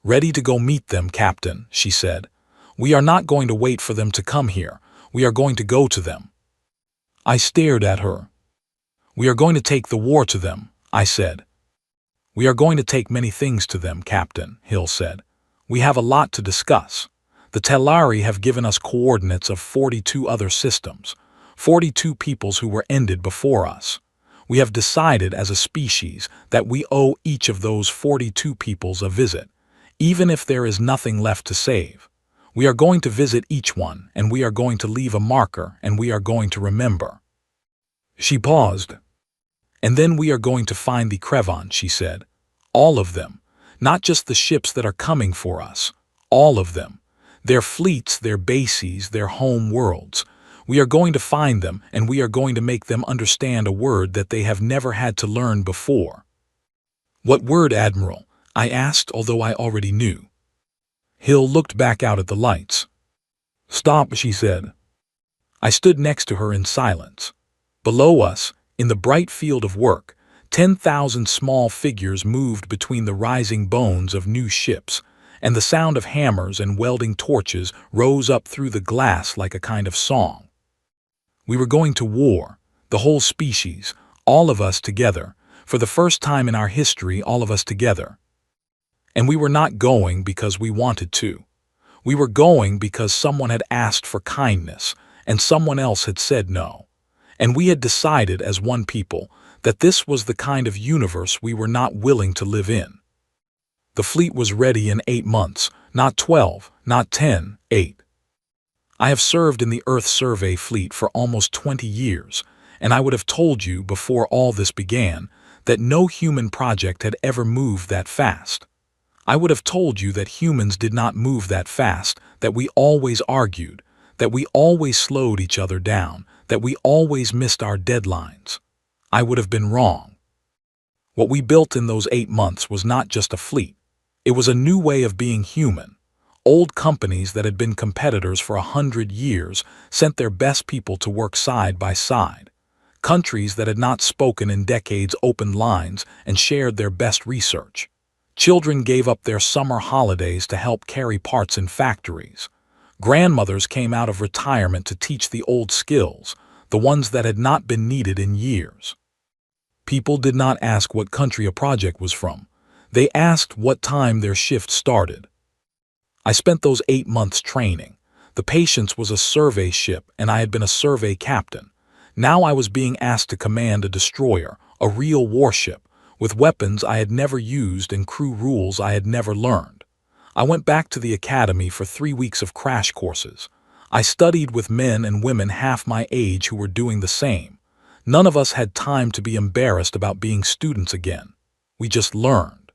"Ready to go meet them, Captain," she said. "We are not going to wait for them to come here. We are going to go to them." I stared at her. "We are going to take the war to them," I said. "We are going to take many things to them, Captain," Hill said. "We have a lot to discuss. The Telari have given us coordinates of 42 other systems, 42 peoples who were ended before us. We have decided as a species that we owe each of those 42 peoples a visit, even if there is nothing left to save. We are going to visit each one, and we are going to leave a marker, and we are going to remember." She paused. "And then we are going to find the Krevon," she said. "All of them. Not just the ships that are coming for us. All of them. Their fleets, their bases, their home worlds. We are going to find them, and we are going to make them understand a word that they have never had to learn before." "What word, Admiral?" I asked, although I already knew. Hill looked back out at the lights. "Stop," she said. I stood next to her in silence. Below us, in the bright field of work, 10,000 small figures moved between the rising bones of new ships, and the sound of hammers and welding torches rose up through the glass like a kind of song. We were going to war, the whole species, all of us together, for the first time in our history, all of us together. And we were not going because we wanted to. We were going because someone had asked for kindness, and someone else had said no. And we had decided as one people that this was the kind of universe we were not willing to live in. The fleet was ready in 8 months, not 12, not 10, 8. I have served in the Earth Survey Fleet for almost 20 years, and I would have told you before all this began that no human project had ever moved that fast. I would have told you that humans did not move that fast, that we always argued, that we always slowed each other down, that we always missed our deadlines. I would have been wrong. What we built in those 8 months was not just a fleet. It was a new way of being human. Old companies that had been competitors for 100 years sent their best people to work side by side. Countries that had not spoken in decades opened lines and shared their best research. Children gave up their summer holidays to help carry parts in factories. Grandmothers came out of retirement to teach the old skills, the ones that had not been needed in years. People did not ask what country a project was from. They asked what time their shift started. I spent those 8 months training. The Patience was a survey ship, and I had been a survey captain. Now I was being asked to command a destroyer, a real warship, with weapons I had never used and crew rules I had never learned. I went back to the academy for 3 weeks of crash courses. I studied with men and women half my age who were doing the same. None of us had time to be embarrassed about being students again. We just learned.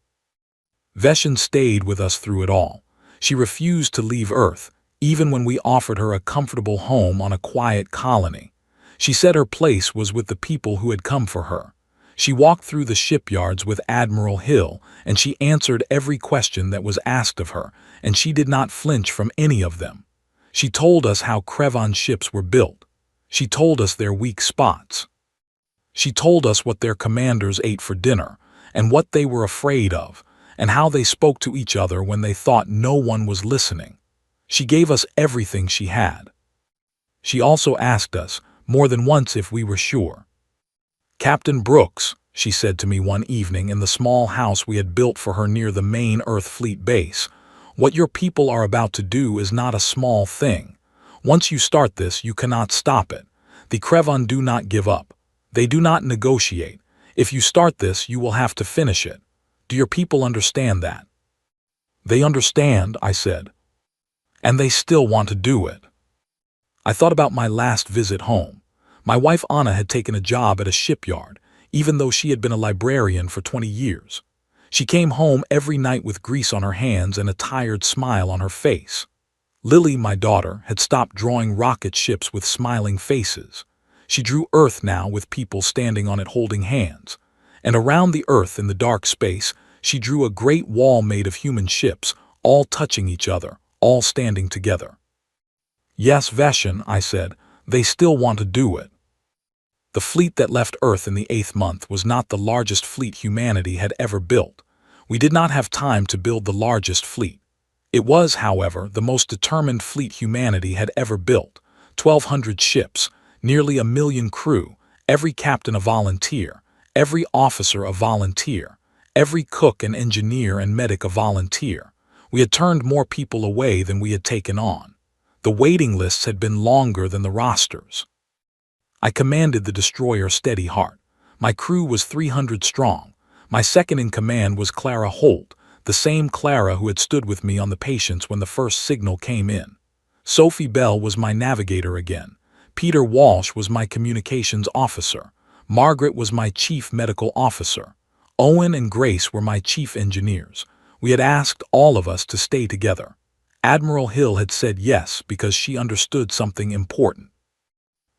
Veshin stayed with us through it all. She refused to leave Earth, even when we offered her a comfortable home on a quiet colony. She said her place was with the people who had come for her. She walked through the shipyards with Admiral Hill, and she answered every question that was asked of her, and she did not flinch from any of them. She told us how Krevon ships were built. She told us their weak spots. She told us what their commanders ate for dinner, and what they were afraid of, and how they spoke to each other when they thought no one was listening. She gave us everything she had. She also asked us, more than once, if we were sure. "Captain Brooks," she said to me one evening in the small house we had built for her near the main Earth Fleet base, "what your people are about to do is not a small thing. Once you start this, you cannot stop it. The Krevon do not give up. They do not negotiate. If you start this, you will have to finish it. Do your people understand that?" "They understand," I said. "And they still want to do it." I thought about my last visit home. My wife Anna had taken a job at a shipyard, even though she had been a librarian for 20 years. She came home every night with grease on her hands and a tired smile on her face. Lily, my daughter, had stopped drawing rocket ships with smiling faces. She drew Earth now with people standing on it holding hands. And around the Earth in the dark space, she drew a great wall made of human ships, all touching each other, all standing together. Yes, Veshin, I said, they still want to do it. The fleet that left Earth in the 8th month was not the largest fleet humanity had ever built. We did not have time to build the largest fleet. It was, however, the most determined fleet humanity had ever built. 1,200 ships, nearly 1 million crew, every captain a volunteer, every officer a volunteer, every cook and engineer and medic a volunteer. We had turned more people away than we had taken on. The waiting lists had been longer than the rosters. I commanded the destroyer Steady Heart. My crew was 300 strong. My second in command was Clara Holt, the same Clara who had stood with me on the Patience when the first signal came in. Sophie Bell was my navigator again. Peter Walsh was my communications officer. Margaret was my chief medical officer. Owen and Grace were my chief engineers. We had asked all of us to stay together. Admiral Hill had said yes because she understood something important.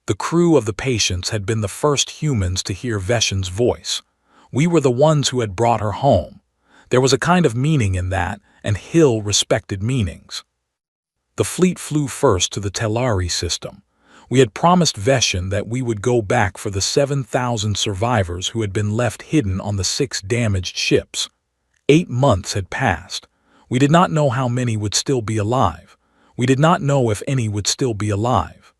The crew of the Patience had been the first humans to hear Veshin's voice. We were the ones who had brought her home. There was a kind of meaning in that, and Hill respected meanings. The fleet flew first to the Telari system. We had promised Veshin that we would go back for the 7,000 survivors who had been left hidden on the 6 damaged ships. 8 months had passed. We did not know how many would still be alive. We did not know if any would still be alive.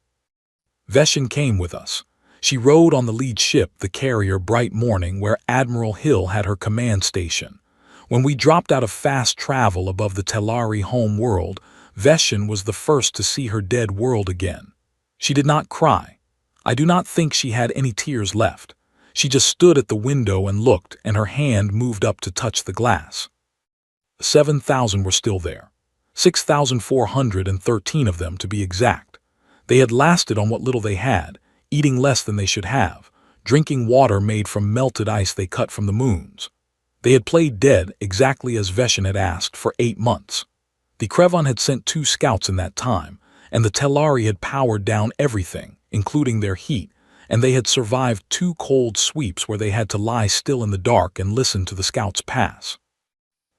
Veshin came with us. She rode on the lead ship, the carrier Bright Morning, where Admiral Hill had her command station. When we dropped out of fast travel above the Telari home world, Veshin was the first to see her dead world again. She did not cry. I do not think she had any tears left. She just stood at the window and looked, and her hand moved up to touch the glass. 7,000 were still there. 6,413 of them, to be exact. They had lasted on what little they had, eating less than they should have, drinking water made from melted ice they cut from the moons. They had played dead, exactly as Veshin had asked, for 8 months. The Krevon had sent 2 scouts in that time, and the Telari had powered down everything, including their heat, and they had survived 2 cold sweeps where they had to lie still in the dark and listen to the scouts pass.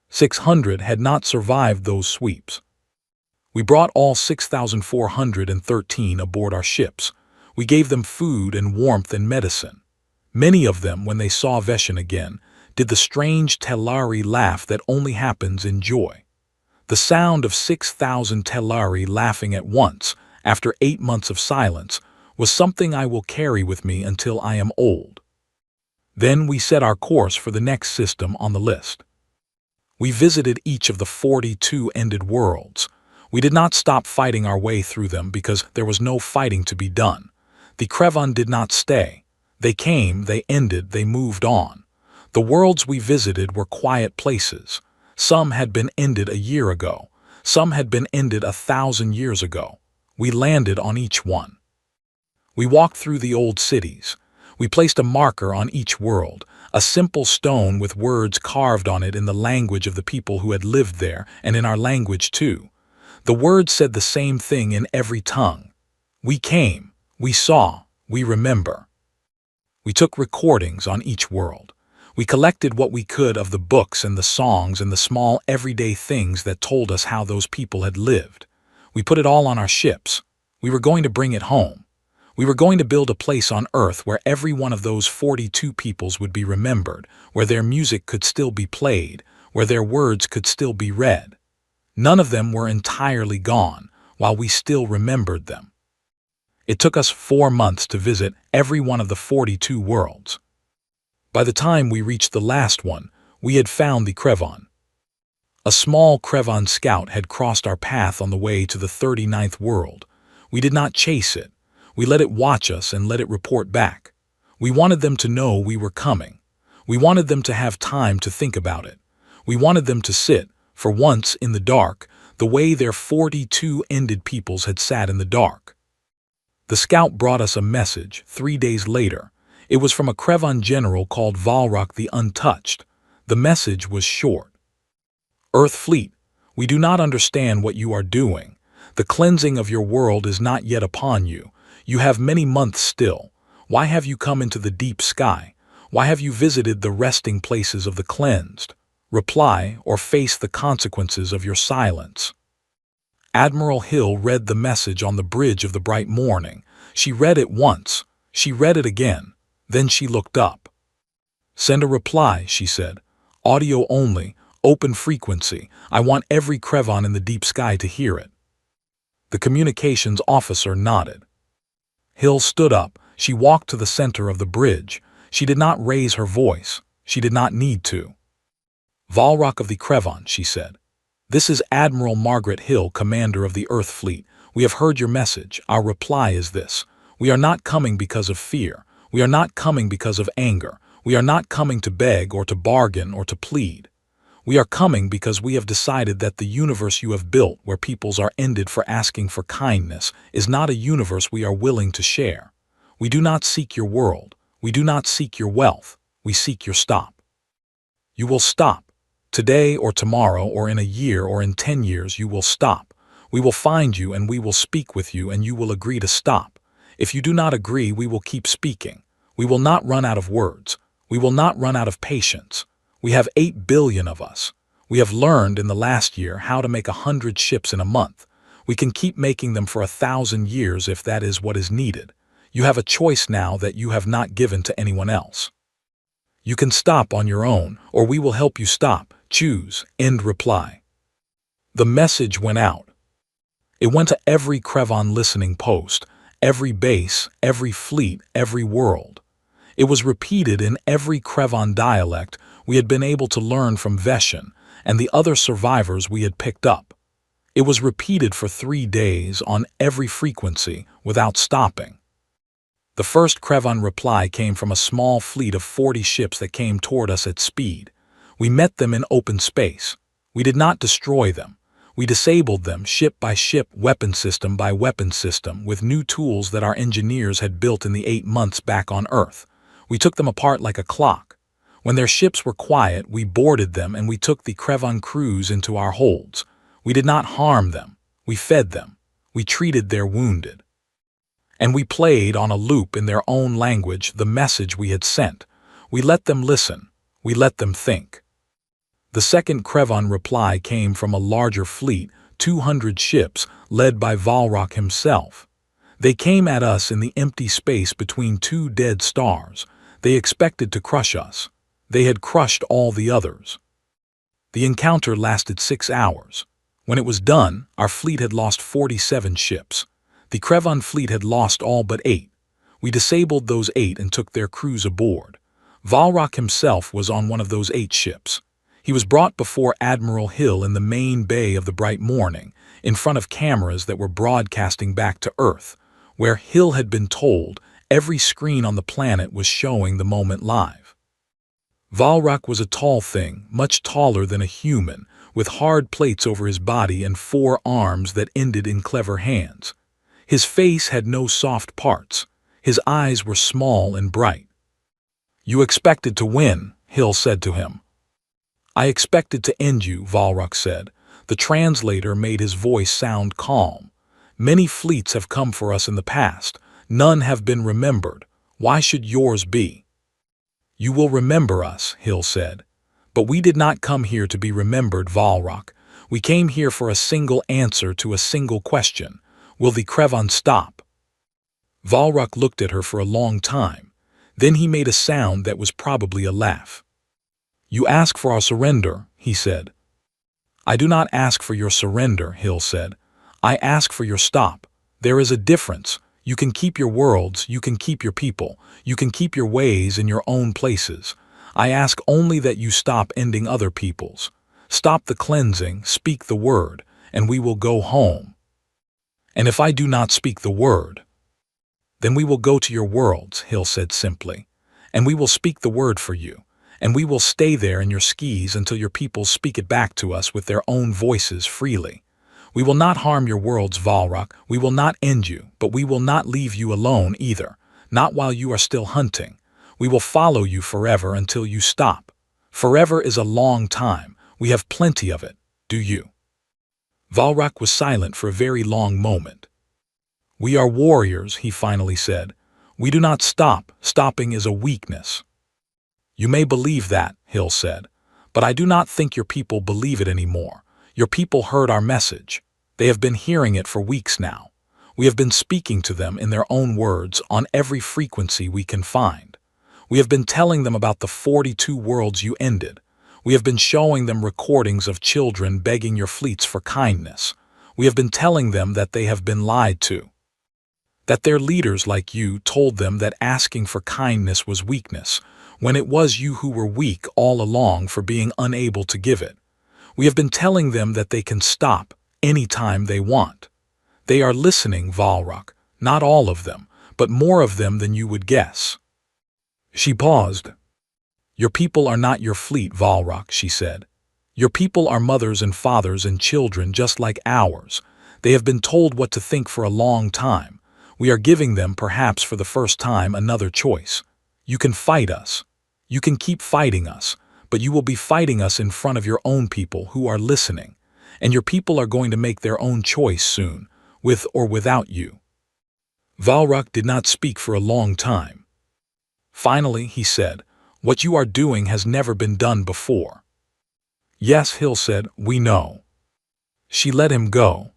600 had not survived those sweeps. We brought all 6,413 aboard our ships. We gave them food and warmth and medicine. Many of them, when they saw Veshin again, did the strange Telari laugh that only happens in joy. The sound of 6,000 Telari laughing at once, after 8 months of silence, was something I will carry with me until I am old. Then we set our course for the next system on the list. We visited each of the 42 ended worlds. We did not stop fighting our way through them because there was no fighting to be done. The Krevon did not stay. They came, they ended, they moved on. The worlds we visited were quiet places. Some had been ended a year ago. Some had been ended 1,000 years ago. We landed on each one. We walked through the old cities. We placed a marker on each world, a simple stone with words carved on it in the language of the people who had lived there, and in our language too. The words said the same thing in every tongue. We came, we saw, we remember. We took recordings on each world. We collected what we could of the books and the songs and the small everyday things that told us how those people had lived. We put it all on our ships. We were going to bring it home. We were going to build a place on Earth where every one of those 42 peoples would be remembered, where their music could still be played, where their words could still be read. None of them were entirely gone, while we still remembered them. It took us 4 months to visit every one of the 42 worlds. By the time we reached the last one, we had found the Krevon. A small Krevon scout had crossed our path on the way to the 39th world. We did not chase it. We let it watch us and let it report back. We wanted them to know we were coming. We wanted them to have time to think about it. We wanted them to sit, for once, in the dark, the way their 42 ended peoples had sat in the dark. The scout brought us a message 3 days later. It was from a Krevon general called Valrak the Untouched. The message was short. Earth Fleet, we do not understand what you are doing. The cleansing of your world is not yet upon you. You have many months still. Why have you come into the deep sky? Why have you visited the resting places of the cleansed? Reply or face the consequences of your silence. Admiral Hill read the message on the bridge of the bright morning. She read it once. She read it again. Then she looked up. Send a reply, she said. Audio only, open frequency. I want every Krevon in the deep sky to hear it. The communications officer nodded. Hill stood up. She walked to the center of the bridge. She did not raise her voice. She did not need to. Valrock of the Krevon, she said. This is Admiral Margaret Hill, commander of the Earth Fleet. We have heard your message. Our reply is this. We are not coming because of fear. We are not coming because of anger. We are not coming to beg or to bargain or to plead. We are coming because we have decided that the universe you have built, where peoples are ended for asking for kindness, is not a universe we are willing to share. We do not seek your world. We do not seek your wealth. We seek your stop. You will stop. Today or tomorrow or in a year or in 10 years you will stop. We will find you and we will speak with you and you will agree to stop. If you do not agree, we will keep speaking. We will not run out of words. We will not run out of patience. We have 8 billion of us. We have learned in the last year how to make 100 ships in a month. We can keep making them for 1,000 years if that is what is needed. You have a choice now that you have not given to anyone else. You can stop on your own, or we will help you stop. Choose. End reply. The message went out. It went to every Krevon listening post, every base, every fleet, every world. It was repeated in every Krevon dialect we had been able to learn from Veshan and the other survivors we had picked up. It was repeated for 3 days on every frequency without stopping. The first Krevon reply came from a small fleet of 40 ships that came toward us at speed. We met them in open space. We did not destroy them. We disabled them ship by ship, weapon system by weapon system, with new tools that our engineers had built in the 8 months back on Earth. We took them apart like a clock. When their ships were quiet, we boarded them and we took the Krevon crews into our holds. We did not harm them. We fed them. We treated their wounded. And we played on a loop in their own language the message we had sent. We let them listen. We let them think. The second Krevon reply came from a larger fleet, 200 ships, led by Valrock himself. They came at us in the empty space between 2 dead stars. They expected to crush us. They had crushed all the others. The encounter lasted 6 hours. When it was done, our fleet had lost 47 ships. The Krevon fleet had lost all but 8. We disabled those 8 and took their crews aboard. Valrock himself was on one of those 8 ships. He was brought before Admiral Hill in the main bay of the bright morning, in front of cameras that were broadcasting back to Earth, where Hill had been told every screen on the planet was showing the moment live. Valrock was a tall thing, much taller than a human, with hard plates over his body and 4 arms that ended in clever hands. His face had no soft parts. His eyes were small and bright. "You expected to win," Hill said to him. "I expected to end you," Valrock said. The translator made his voice sound calm. "Many fleets have come for us in the past. None have been remembered. Why should yours be?" "You will remember us," Hill said. "But we did not come here to be remembered, Valrock. We came here for a single answer to a single question. Will the Krevon stop?" Valrock looked at her for a long time. Then he made a sound that was probably a laugh. "You ask for our surrender," he said. "I do not ask for your surrender," Hill said. "I ask for your stop. There is a difference. You can keep your worlds, you can keep your people, you can keep your ways in your own places. I ask only that you stop ending other people's. Stop the cleansing, speak the word, and we will go home. And if I do not speak the word, then we will go to your worlds," Hill said simply, "and we will speak the word for you. And we will stay there in your skis until your people speak it back to us with their own voices freely. We will not harm your worlds, Valrock. We will not end you, but we will not leave you alone either, not while you are still hunting. We will follow you forever until you stop. Forever is a long time. We have plenty of it, do you? Valrak was silent for a very long moment. We are warriors, he finally said. We do not stop. Stopping is a weakness. You may believe that, Hill said, but I do not think your people believe it anymore. Your people heard our message. They have been hearing it for weeks now. We have been speaking to them in their own words on every frequency we can find. We have been telling them about the 42 worlds you ended. We have been showing them recordings of children begging your fleets for kindness. We have been telling them that they have been lied to. That their leaders like you told them that asking for kindness was weakness, when it was you who were weak all along for being unable to give it. We have been telling them that they can stop any time they want. They are listening, Valrak, not all of them, but more of them than you would guess. She paused. Your people are not your fleet, Valrak, she said. Your people are mothers and fathers and children just like ours. They have been told what to think for a long time. We are giving them, perhaps for the first time, another choice. You can fight us. You can keep fighting us, but you will be fighting us in front of your own people who are listening, and your people are going to make their own choice soon, with or without you. Valrak did not speak for a long time. Finally, he said, what you are doing has never been done before. Yes, Hill said, we know. She let him go.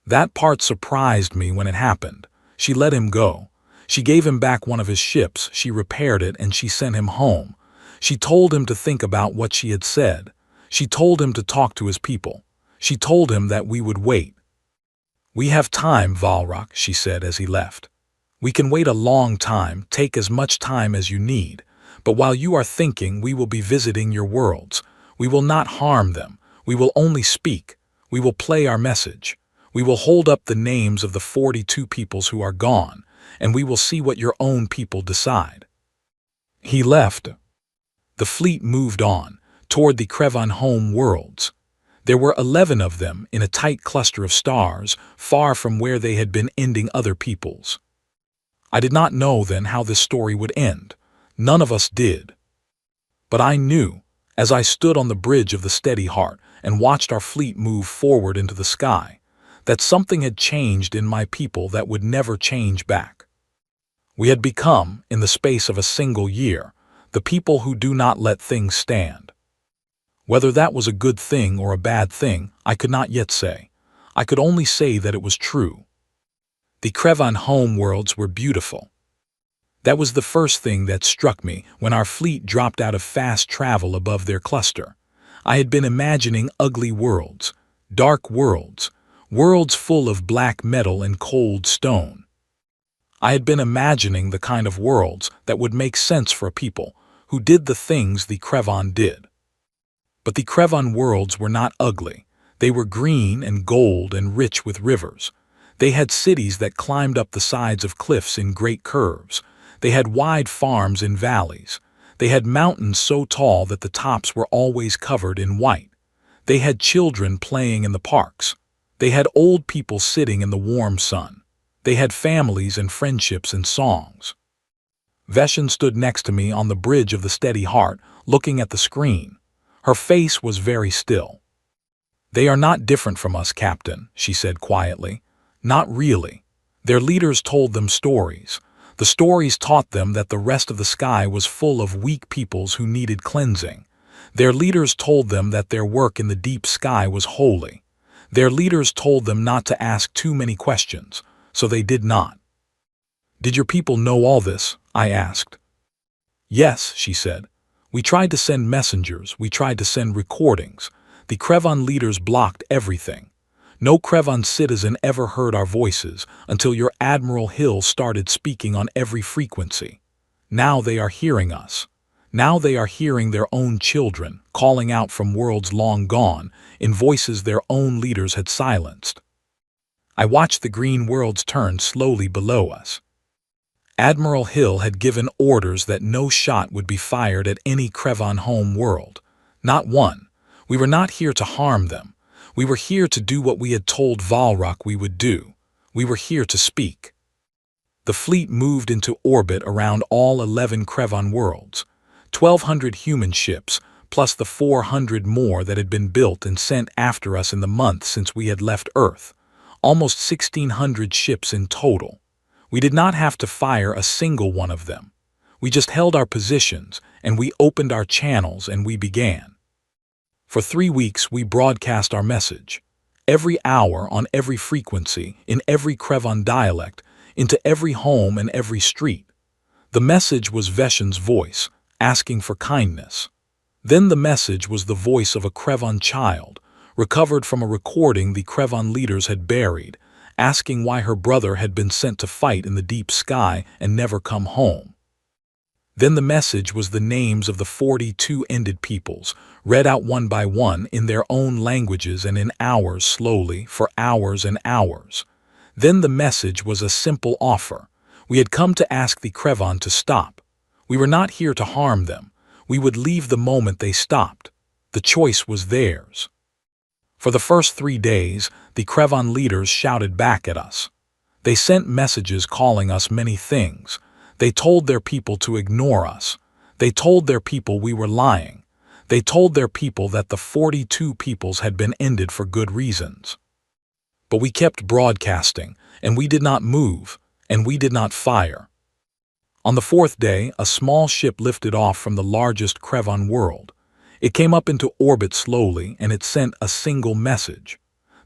That part surprised me when it happened. She let him go. She gave him back one of his ships, she repaired it, and she sent him home. She told him to think about what she had said. She told him to talk to his people. She told him that we would wait. We have time, Valrak, she said as he left. We can wait a long time, take as much time as you need. But while you are thinking, we will be visiting your worlds. We will not harm them. We will only speak. We will play our message. We will hold up the names of the 42 peoples who are gone, and we will see what your own people decide. He left. The fleet moved on, toward the Krevan home worlds. There were 11 of them in a tight cluster of stars, far from where they had been ending other peoples. I did not know then how this story would end. None of us did. But I knew, as I stood on the bridge of the Steady Heart and watched our fleet move forward into the sky, that something had changed in my people that would never change back. We had become, in the space of a single year, the people who do not let things stand. Whether that was a good thing or a bad thing, I could not yet say. I could only say that it was true. The Krevan home worlds were beautiful. That was the first thing that struck me when our fleet dropped out of fast travel above their cluster. I had been imagining ugly worlds, dark worlds, worlds full of black metal and cold stone. I had been imagining the kind of worlds that would make sense for a people who did the things the Krevan did. But the Krevan worlds were not ugly. They were green and gold and rich with rivers. They had cities that climbed up the sides of cliffs in great curves. They had wide farms in valleys. They had mountains so tall that the tops were always covered in white. They had children playing in the parks. They had old people sitting in the warm sun. They had families and friendships and songs. Veshan stood next to me on the bridge of the Steady Heart, looking at the screen. Her face was very still. They are not different from us, Captain, she said quietly. Not really. Their leaders told them stories. The stories taught them that the rest of the sky was full of weak peoples who needed cleansing. Their leaders told them that their work in the deep sky was holy. Their leaders told them not to ask too many questions, so they did not. Did your people know all this? I asked. Yes, she said. We tried to send messengers, we tried to send recordings. The Krevan leaders blocked everything. No Krevan citizen ever heard our voices until your Admiral Hill started speaking on every frequency. Now they are hearing us. Now they are hearing their own children calling out from worlds long gone in voices their own leaders had silenced. I watched the green worlds turn slowly below us. Admiral Hill had given orders that no shot would be fired at any Krevan home world. Not one. We were not here to harm them. We were here to do what we had told Valrak we would do. We were here to speak. The fleet moved into orbit around all 11 Krevan worlds. 1,200 human ships, plus the 400 more that had been built and sent after us in the month since we had left Earth. Almost 1,600 ships in total. We did not have to fire a single one of them. We just held our positions, and we opened our channels, and we began. For 3 weeks we broadcast our message. Every hour, on every frequency, in every Krevan dialect, into every home and every street. The message was Veshan's voice, asking for kindness. Then the message was the voice of a Krevan child, recovered from a recording the Krevan leaders had buried, asking why her brother had been sent to fight in the deep sky and never come home. Then the message was the names of the 42 ended peoples, read out one by one in their own languages and in hours slowly, for hours and hours. Then the message was a simple offer. We had come to ask the Krevan to stop. We were not here to harm them. We would leave the moment they stopped. The choice was theirs. For the first 3 days, the Krevan leaders shouted back at us. They sent messages calling us many things. They told their people to ignore us. They told their people we were lying. They told their people that the 42 peoples had been ended for good reasons. But we kept broadcasting, and we did not move, and we did not fire. On the 4th day, a small ship lifted off from the largest Krevan world. It came up into orbit slowly, and it sent a single message.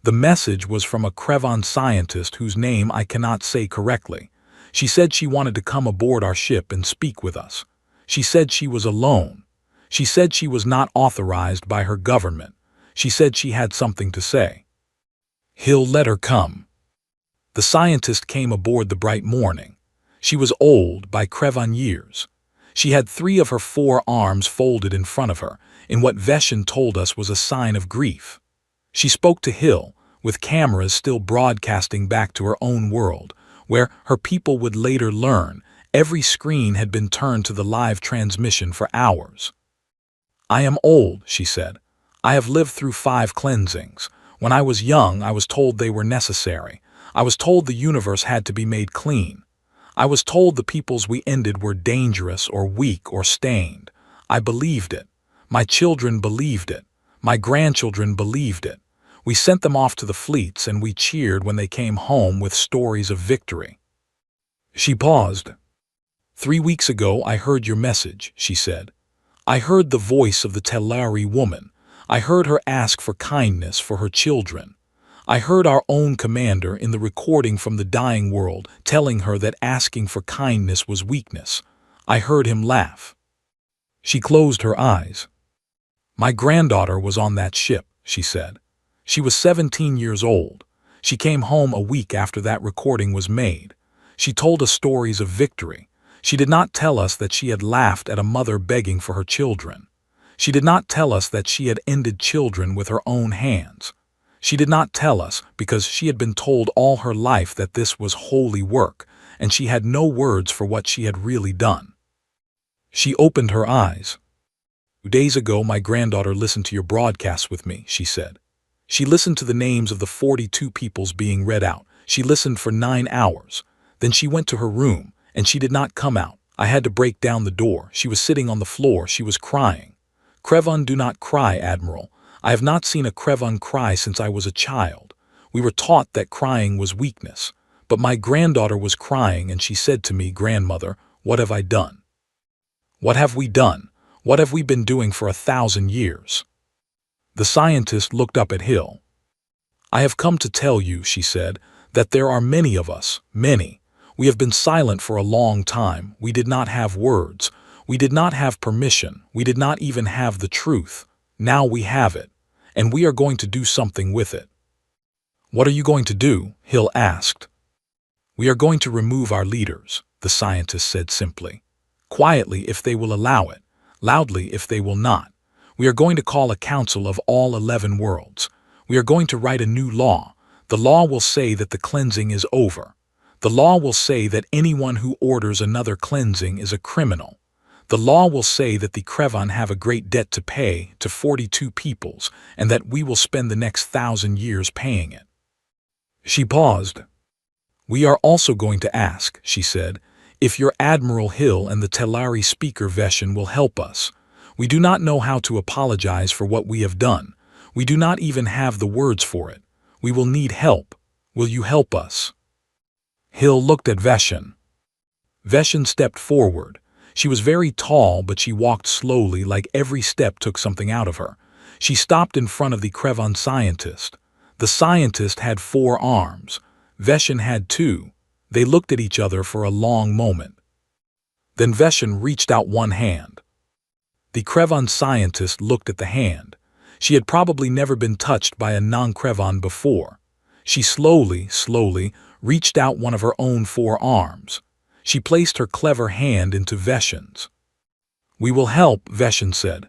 The message was from a Krevan scientist whose name I cannot say correctly. She said she wanted to come aboard our ship and speak with us. She said she was alone. She said she was not authorized by her government. She said she had something to say. He'll let her come. The scientist came aboard the bright morning. She was old by Krevan years. She had 3 of her 4 arms folded in front of her, in what Veshan told us was a sign of grief. She spoke to Hill, with cameras still broadcasting back to her own world, where her people would later learn every screen had been turned to the live transmission for hours. I am old, she said. I have lived through 5 cleansings. When I was young, I was told they were necessary. I was told the universe had to be made clean. I was told the peoples we ended were dangerous or weak or stained. I believed it. My children believed it. My grandchildren believed it. We sent them off to the fleets, and we cheered when they came home with stories of victory. She paused. 3 weeks ago I heard your message, she said. I heard the voice of the Telari woman. I heard her ask for kindness for her children. I heard our own commander in the recording from the dying world telling her that asking for kindness was weakness. I heard him laugh. She closed her eyes. My granddaughter was on that ship, she said. She was 17 years old. She came home a week after that recording was made. She told us stories of victory. She did not tell us that she had laughed at a mother begging for her children. She did not tell us that she had ended children with her own hands. She did not tell us because she had been told all her life that this was holy work, and she had no words for what she had really done. She opened her eyes. 2 days ago my granddaughter listened to your broadcasts with me, she said. She listened to the names of the 42 peoples being read out. She listened for 9 hours. Then she went to her room, and she did not come out. I had to break down the door. She was sitting on the floor. She was crying. Krevan do not cry, Admiral. I have not seen a Krevan cry since I was a child. We were taught that crying was weakness. But my granddaughter was crying, and she said to me, Grandmother, what have I done? What have we done? What have we been doing for 1,000 years? The scientist looked up at Hill. I have come to tell you, she said, that there are many of us, many. We have been silent for a long time. We did not have words. We did not have permission. We did not even have the truth. Now we have it, and we are going to do something with it. What are you going to do? Hill asked. We are going to remove our leaders, the scientist said simply. Quietly if they will allow it, loudly if they will not. We are going to call a council of all 11 worlds. We are going to write a new law. The law will say that the cleansing is over. The law will say that anyone who orders another cleansing is a criminal. The law will say that the Krevan have a great debt to pay to 42 peoples, and that we will spend the next 1,000 years paying it. She paused. We are also going to ask, she said, If your Admiral Hill and the Telari speaker Veshin will help us. We do not know how to apologize for what we have done. We do not even have the words for it. We will need help. Will you help us?" Hill looked at Veshin. Veshin stepped forward. She was very tall, but she walked slowly, like every step took something out of her. She stopped in front of the Krevan scientist. The scientist had 4 arms. Veshin had 2. They looked at each other for a long moment. Then Veshin reached out one hand. The Krevan scientist looked at the hand. She had probably never been touched by a non-Krevan before. She slowly reached out one of her own 4 arms. She placed her clever hand into Veshin's. "We will help," Veshin said.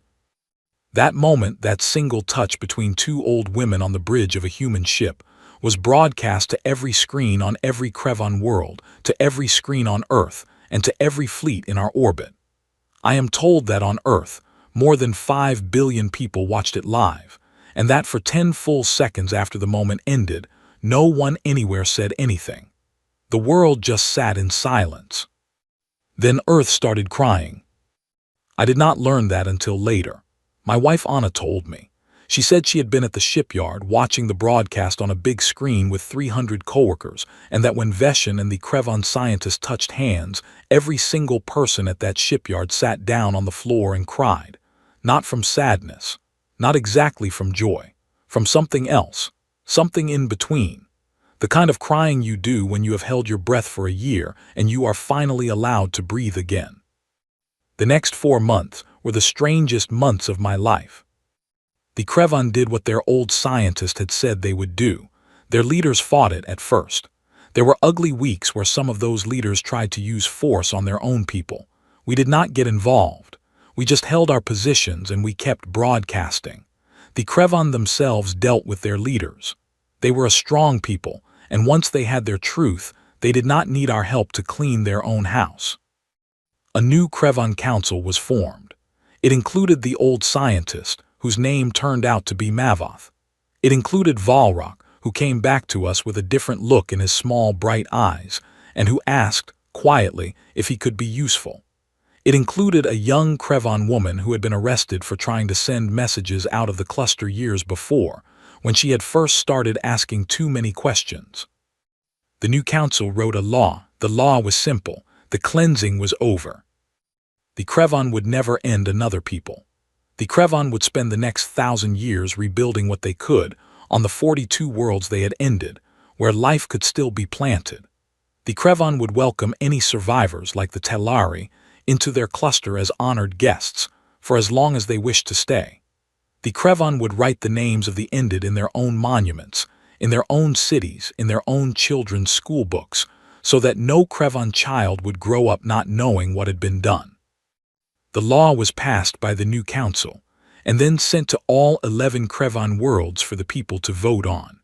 That moment, that single touch between 2 old women on the bridge of a human ship, was broadcast to every screen on every Krevan world, to every screen on Earth, and to every fleet in our orbit. I am told that on Earth, more than 5 billion people watched it live, and that for 10 full seconds after the moment ended, no one anywhere said anything. The world just sat in silence. Then Earth started crying. I did not learn that until later. My wife Anna told me. She said she had been at the shipyard watching the broadcast on a big screen with 300 coworkers, and that when Veshin and the Krevan scientist touched hands, every single person at that shipyard sat down on the floor and cried. Not from sadness, not exactly from joy, from something else, something in between. The kind of crying you do when you have held your breath for a year and you are finally allowed to breathe again. The next 4 months were the strangest months of my life. The Krevan did what their old scientist had said they would do. Their leaders fought it at first. There were ugly weeks where some of those leaders tried to use force on their own people. We did not get involved. We just held our positions and we kept broadcasting. The Krevan themselves dealt with their leaders. They were a strong people, and once they had their truth, they did not need our help to clean their own house. A new Krevan council was formed. It included the old scientist, whose name turned out to be Mavoth. It included Valrok, who came back to us with a different look in his small, bright eyes, and who asked, quietly, if he could be useful. It included a young Krevan woman who had been arrested for trying to send messages out of the cluster years before, when she had first started asking too many questions. The new council wrote a law. The law was simple. The cleansing was over. The Krevan would never end another people. The Krevan would spend the next 1,000 years rebuilding what they could on the 42 worlds they had ended, where life could still be planted. The Krevan would welcome any survivors like the Telari into their cluster as honored guests for as long as they wished to stay. The Krevan would write the names of the ended in their own monuments, in their own cities, in their own children's school books, so that no Krevan child would grow up not knowing what had been done. The law was passed by the new council, and then sent to all 11 Krevan worlds for the people to vote on.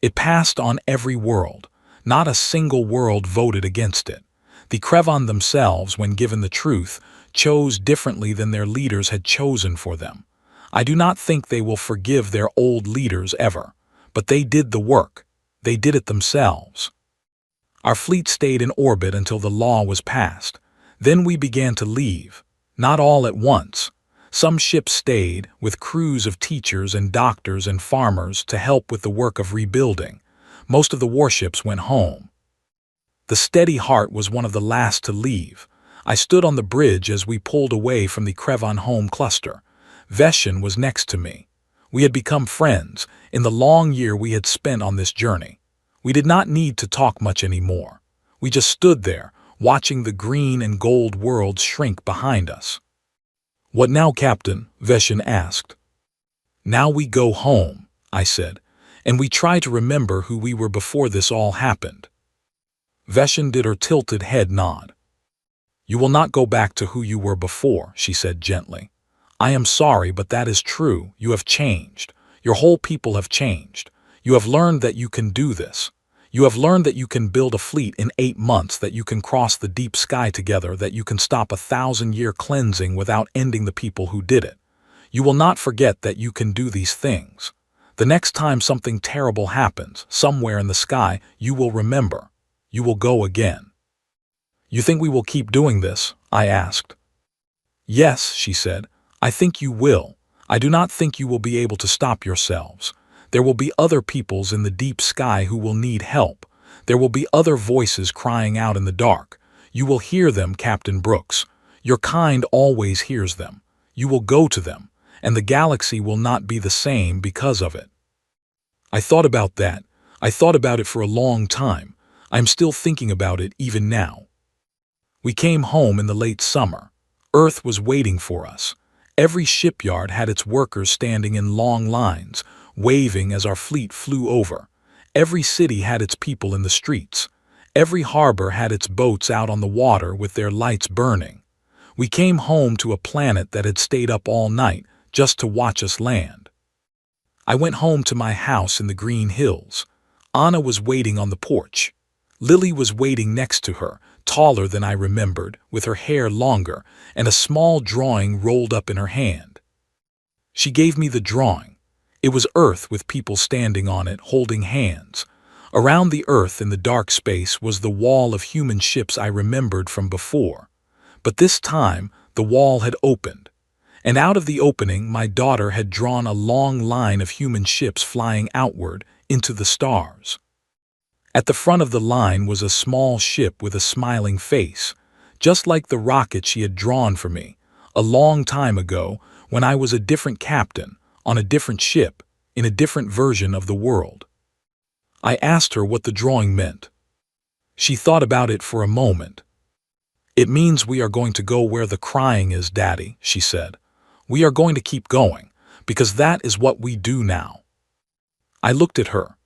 It passed on every world. Not a single world voted against it. The Krevan themselves, when given the truth, chose differently than their leaders had chosen for them. I do not think they will forgive their old leaders ever, but they did the work. They did it themselves. Our fleet stayed in orbit until the law was passed. Then we began to leave, not all at once. Some ships stayed, with crews of teachers and doctors and farmers to help with the work of rebuilding. Most of the warships went home. The Steady Heart was one of the last to leave. I stood on the bridge as we pulled away from the Krevan home cluster. Veshin was next to me. We had become friends in the long year we had spent on this journey. We did not need to talk much anymore. We just stood there, watching the green and gold worlds shrink behind us. "What now, Captain?" Veshin asked. "Now we go home," I said, "and we try to remember who we were before this all happened." Veshin did her tilted head nod. "You will not go back to who you were before," she said gently. "I am sorry, but that is true. You have changed. Your whole people have changed. You have learned that you can do this. You have learned that you can build a fleet in 8 months, that you can cross the deep sky together, that you can stop a 1,000-year cleansing without ending the people who did it. You will not forget that you can do these things. The next time something terrible happens, somewhere in the sky, you will remember. You will go again. You think we will keep doing this? I asked. Yes, she said. I think you will. I do not think you will be able to stop yourselves. There will be other peoples in the deep sky who will need help. There will be other voices crying out in the dark. You will hear them, Captain Brooks. Your kind always hears them. You will go to them, and the galaxy will not be the same because of it. I thought about that. I thought about it for a long time. I'm still thinking about it even now. We came home in the late summer. Earth was waiting for us. Every shipyard had its workers standing in long lines, waving as our fleet flew over. Every city had its people in the streets. Every harbor had its boats out on the water with their lights burning. We came home to a planet that had stayed up all night just to watch us land. I went home to my house in the Green Hills. Anna was waiting on the porch. Lily was waiting next to her, taller than I remembered, with her hair longer, and a small drawing rolled up in her hand. She gave me the drawing. It was Earth with people standing on it, holding hands. Around the Earth in the dark space was the wall of human ships I remembered from before. But this time, the wall had opened. And out of the opening, my daughter had drawn a long line of human ships flying outward into the stars. At the front of the line was a small ship with a smiling face, just like the rocket she had drawn for me, a long time ago when I was a different captain, on a different ship, in a different version of the world. I asked her what the drawing meant. She thought about it for a moment. "It means we are going to go where the crying is, Daddy," she said. "We are going to keep going, because that is what we do now." I looked at her.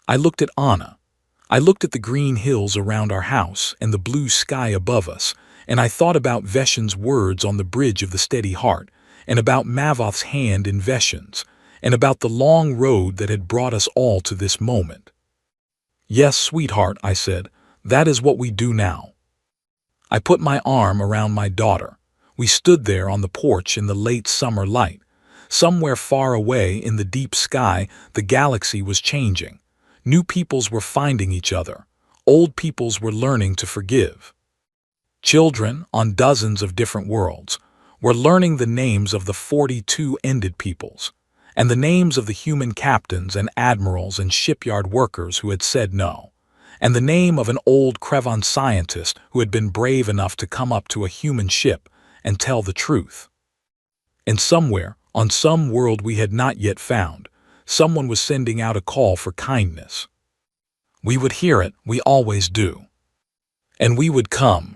I looked at Anna. I looked at the green hills around our house and the blue sky above us, and I thought about Veshin's words on the bridge of the Steady Heart, and about Mavoth's hand in Veshin's, and about the long road that had brought us all to this moment. "Yes, sweetheart," I said, "that is what we do now." I put my arm around my daughter. We stood there on the porch in the late summer light. Somewhere far away in the deep sky, the galaxy was changing. New peoples were finding each other. Old peoples were learning to forgive. Children, on dozens of different worlds, were learning the names of the 42 ended peoples, and the names of the human captains and admirals and shipyard workers who had said no, and the name of an old Krevon scientist who had been brave enough to come up to a human ship and tell the truth. And somewhere, on some world we had not yet found, someone was sending out a call for kindness. We would hear it, we always do. And we would come.